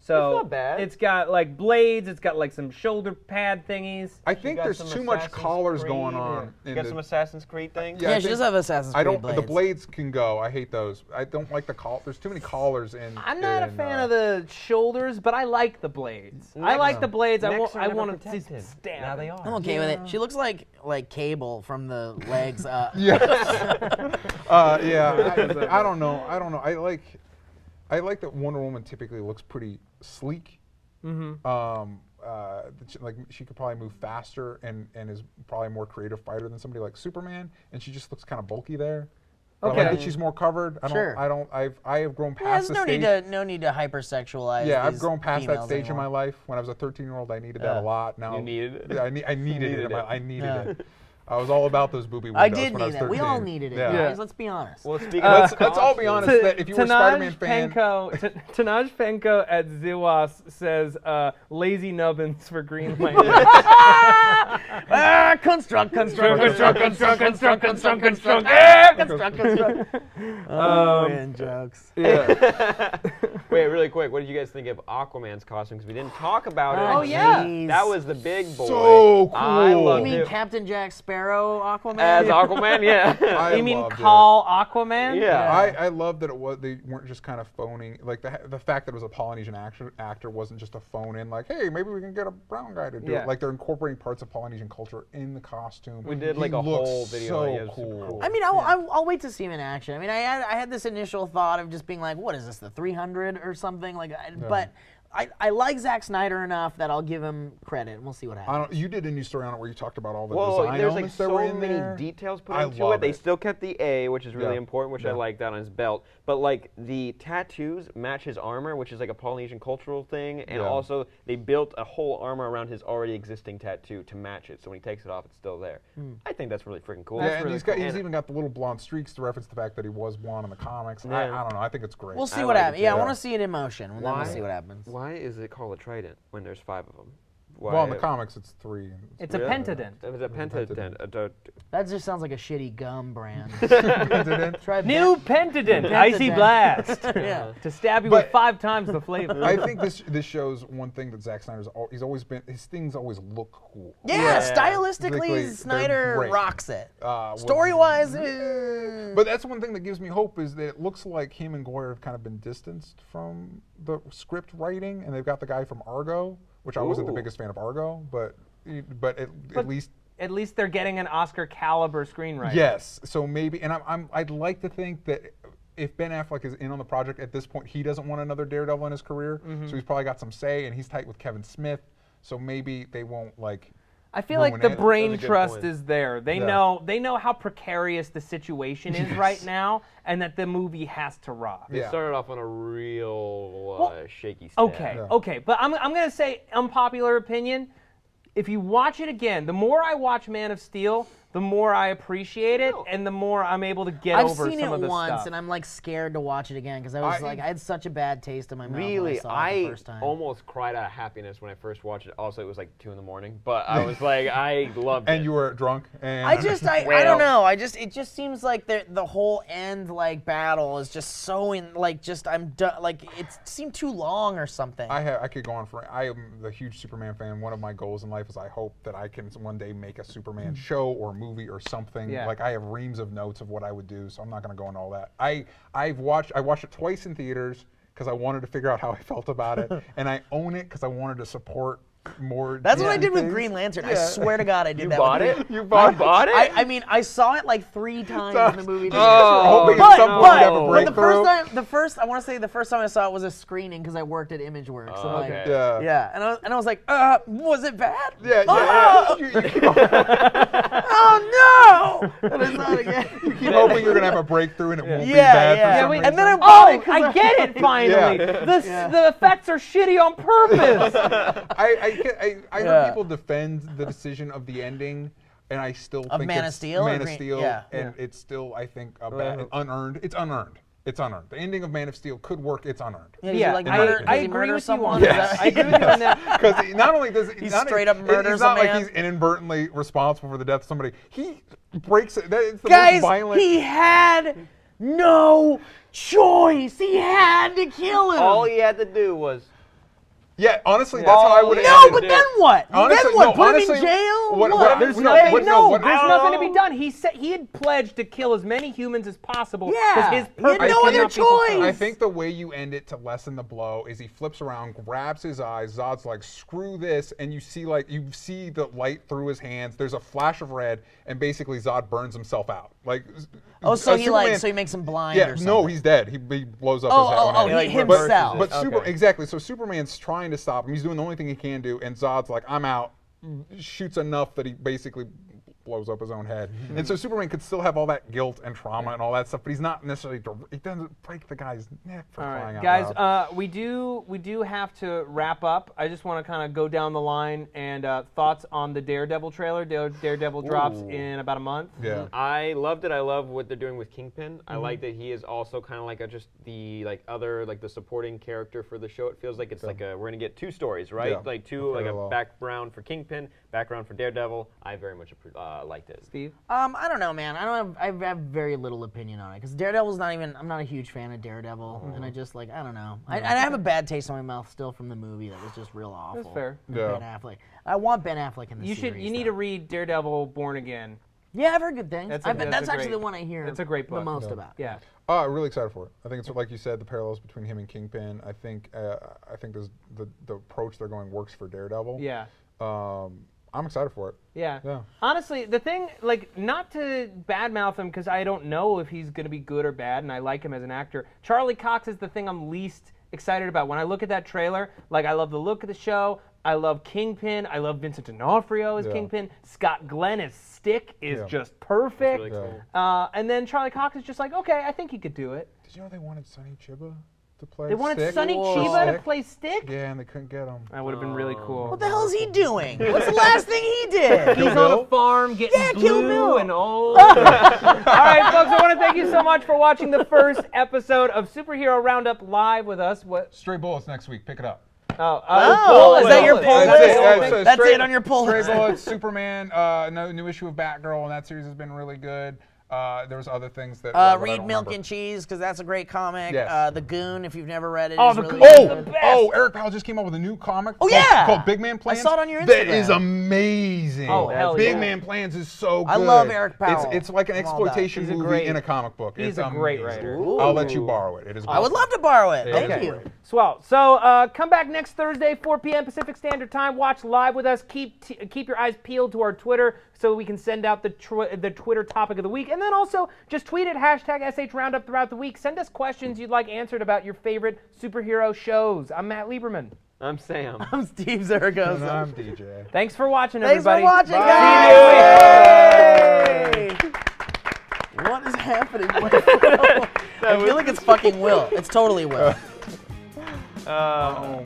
So it's not bad. It's got like blades. It's got like some shoulder pad thingies. I think there's too much collars going on. You got some Assassin's Creed things? Yeah, she does have Assassin's Creed blades. The blades can go. I hate those. I don't like the There's too many collars in. I'm not a fan of the shoulders, but I like the blades. I like the blades. I want to stab. Now they are. I'm okay with it. She looks like Cable from the legs up. Yeah. I don't know. I like that Wonder Woman typically looks pretty sleek. Like she could probably move faster and is probably a more creative fighter than somebody like Superman, and she just looks kind of bulky there. But I like that she's more covered. I have grown past the stage. No need to hypersexualize. Yeah, I've grown past that stage in my life. When I was a 13-year-old, I needed that a lot. Now you needed it. Yeah, I needed it. I needed it. I was all about those booby windows. I did when I was need 13. it. We all needed it, guys. Let's be honest. Well, speaking of let's all be honest that if you were a Spider-Man fan, Tanaj Penko at Ziwas says lazy nubbins for Green Lantern. Construct. Oh, man, jokes. Yeah. Wait, really quick. What did you guys think of Aquaman's costume? Because we didn't talk about it. Oh, yeah. That was the big boy. So cool. I loved You mean it. Captain Jack Sparrow Aquaman? As Aquaman, yeah. You mean call Aquaman? Yeah. I love that they weren't just kind of phoning, like the fact that it was a Polynesian actor wasn't just a phone in, like, hey, maybe we can get a brown guy to do it. Like they're incorporating parts of Polynesian culture in the costume. We did like a whole video. So cool. I mean, I'll wait to see him in action. I mean, I had this initial thought of just being like, what is this, the 300 or something? Like, but I like Zack Snyder enough that I'll give him credit, and we'll see what happens. You did a new story on it where you talked about all the design there's like elements that were so in many there. details put into it. They still kept the A, which is really important, which I like that on his belt. But like the tattoos match his armor, which is like a Polynesian cultural thing, and also they built a whole armor around his already existing tattoo to match it. So when he takes it off, it's still there. I think that's really freaking cool. Yeah, and he's even got the little blonde streaks to reference the fact that he was blonde in the comics. I don't know. I think it's great. We'll see what happens. Yeah, I want to see it in motion. Then we'll see what happens. Why is it called a trident when there's 5 of them? Why? Well, in the comics, it's 3. It's a pentadent. It's a pentadent. That just sounds like a shitty gum brand. New pentadent, icy blast. To stab you with 5 times the flavor. I think this shows one thing that Zack Snyder's always been. His things always look cool. Yeah, stylistically, Snyder rocks it. Story-wise, but that's one thing that gives me hope is that it looks like him and Goyer have kind of been distanced from the script writing, and they've got the guy from Argo, which I wasn't the biggest fan of Argo, but at least they're getting an Oscar caliber screenwriter. Yes, so maybe, and I'd like to think that if Ben Affleck is in on the project at this point, he doesn't want another Daredevil in his career, so he's probably got some say, and he's tight with Kevin Smith, so maybe they won't I feel like the brain trust is there. They know how precarious the situation is right now, and that the movie has to rock. They started off on a real shaky step. Okay, but I'm gonna say unpopular opinion. If you watch it again, the more I watch Man of Steel, the more I appreciate it, and the more I'm able to get over some of the stuff. I've seen it once, and I'm like scared to watch it again because I had such a bad taste in my mouth when I saw it the first time. Almost cried out of happiness when I first watched it. Also, it was like 2 a.m, but I was like, I loved it. And you were drunk. And I don't know. It just seems like the whole end battle is just so I'm done. Like it seemed too long or something. I could go on for. I am the huge Superman fan. One of my goals in life is I hope that I can one day make a Superman show or movie or something. Like I have reams of notes of what I would do, so I'm not going to go into all that. I watched it twice in theaters because I wanted to figure out how I felt about it, and I own it because I wanted to support more. That's what I did with Green Lantern. I swear to God, I did that. Bought it? You bought it? I mean, I saw it like 3 times in the movie. Hoping at some point you'd have a breakthrough. I want to say the first time I saw it was a screening because I worked at ImageWorks. So okay. And I was like, was it bad? Yeah. Oh no! And I saw it again. You keep hoping you're gonna have a breakthrough and it won't be bad for some reason. And then I get it finally. The effects are shitty on purpose. I heard people defend the decision of the ending and I still Of think Man of Steel? Man or of Steel, Yeah. and it's still, I think, unearned. It's unearned. It's unearned. The ending of Man of Steel could work. It's unearned. Yeah, like I agree with you on that. I agree with you on that. Because not only does He straight up murders it's not a like man. he's inadvertently responsible for the death of somebody. He breaks it. It's the Guys, most violent. he had no choice. He had to kill him. All he had to do was. Yeah, honestly, that's how I would have No, ended but it. then what? Honestly, Then what? no, Put honestly, him in jail? what- There's no, nothing. what- No, what- there's I nothing don't to be done. He said he had pledged to kill as many humans as possible. Yeah, 'cause his he had purpose no cannot other be fulfilled. choice. I think the way you end it to lessen the blow is he flips around, grabs his eyes. Zod's like, "Screw this!" And you see the light through his hands. There's a flash of red, and basically Zod burns himself out. Like, Oh, so he Superman, so he makes him blind yeah, or something. no, he's dead. He blows up his head. Oh, when he but- himself. But Okay. exactly. So Superman's trying to stop him. He's doing the only thing he can do, and Zod's like, "I'm out." Shoots enough that he basically blows up his own head. And so Superman could still have all that guilt and trauma and all that stuff, but he's not necessarily. He doesn't break the guy's neck for All crying right, out guys, loud. we do have to wrap up. I just want to kind of go down the line and thoughts on the Daredevil trailer. Daredevil drops in about a month. Yeah. I loved it. I love what they're doing with Kingpin. I like that he is also kind of like just the the supporting character for the show. It feels like it's like we're gonna get two stories, right? Yeah. Like two like a Parallel. background for Kingpin, background for Daredevil. I very much liked it. Steve? I don't know, man. I have very little opinion on it because Daredevil's not even. I'm not a huge fan of Daredevil, and I just I don't know. I have a bad taste in my mouth still from the movie that was just real awful. That's fair. Yeah. Ben Affleck. I want Ben Affleck in the series. You need to read Daredevil Born Again. Yeah, I've heard good things. That's That's a actually great- the one I hear. that's a great the book. most Yeah. about. Yeah. Really excited for it. I think it's like you said, the parallels between him and Kingpin. I think the approach they're going works for Daredevil. Yeah. I'm excited for it. Yeah. Yeah. Honestly, the thing, not to badmouth him because I don't know if he's going to be good or bad, and I like him as an actor. Charlie Cox is the thing I'm least excited about. When I look at that trailer, I love the look of the show. I love Kingpin. I love Vincent D'Onofrio as Kingpin. Scott Glenn as Stick is just perfect. That's really cool. And then Charlie Cox is just okay, I think he could do it. Did you know they wanted Sonny Chiba to play They wanted Stick? Sonny For Chiba to Stick? play Stick? Yeah, and they couldn't get him. That would have been really cool. What the hell is he doing? What's the last thing he did? He's on a farm getting Kill blue Bill. and old. All right, folks, I want to thank you so much for watching the first episode of Superhero Roundup live with us. Stray Bullets next week. Pick it up. Oh, is that your pull That's list? it. That's Stray- it on your pull Stray list. Bullets, Superman, no new issue of Batgirl, and that series has been really good. There's other things that. that I Read don't Milk remember. and Cheese because that's a great comic. Yes. The Goon, if you've never read it, Oh, is The really Goon. good. Eric Powell just came up with a new comic. Oh, called, yeah! called Big Man Plans. I saw it on your That Instagram. is amazing. Oh, hell Big yeah. Man Plans is so good. I love Eric Powell. It's like an I'm all about it. exploitation He's a movie great- in a comic book. he's It's a great amazing. writer. I'll let you borrow it. It is. I would love to borrow it. Thank is you. great. Swell. So come back next Thursday, 4 p.m. Pacific Standard Time. Watch live with us. Keep your eyes peeled to our Twitter so we can send out the Twitter topic of the week. And then also just tweet it, #SHRoundup throughout the week. Send us questions you'd like answered about your favorite superhero shows. I'm Matt Lieberman. I'm Sam. I'm Steve Zaragoza. And I'm DJ. Thanks for watching, Thanks everybody. for watching, Bye. guys. Yay! What is happening? I feel like it's fucking Will. It's totally Will. Oh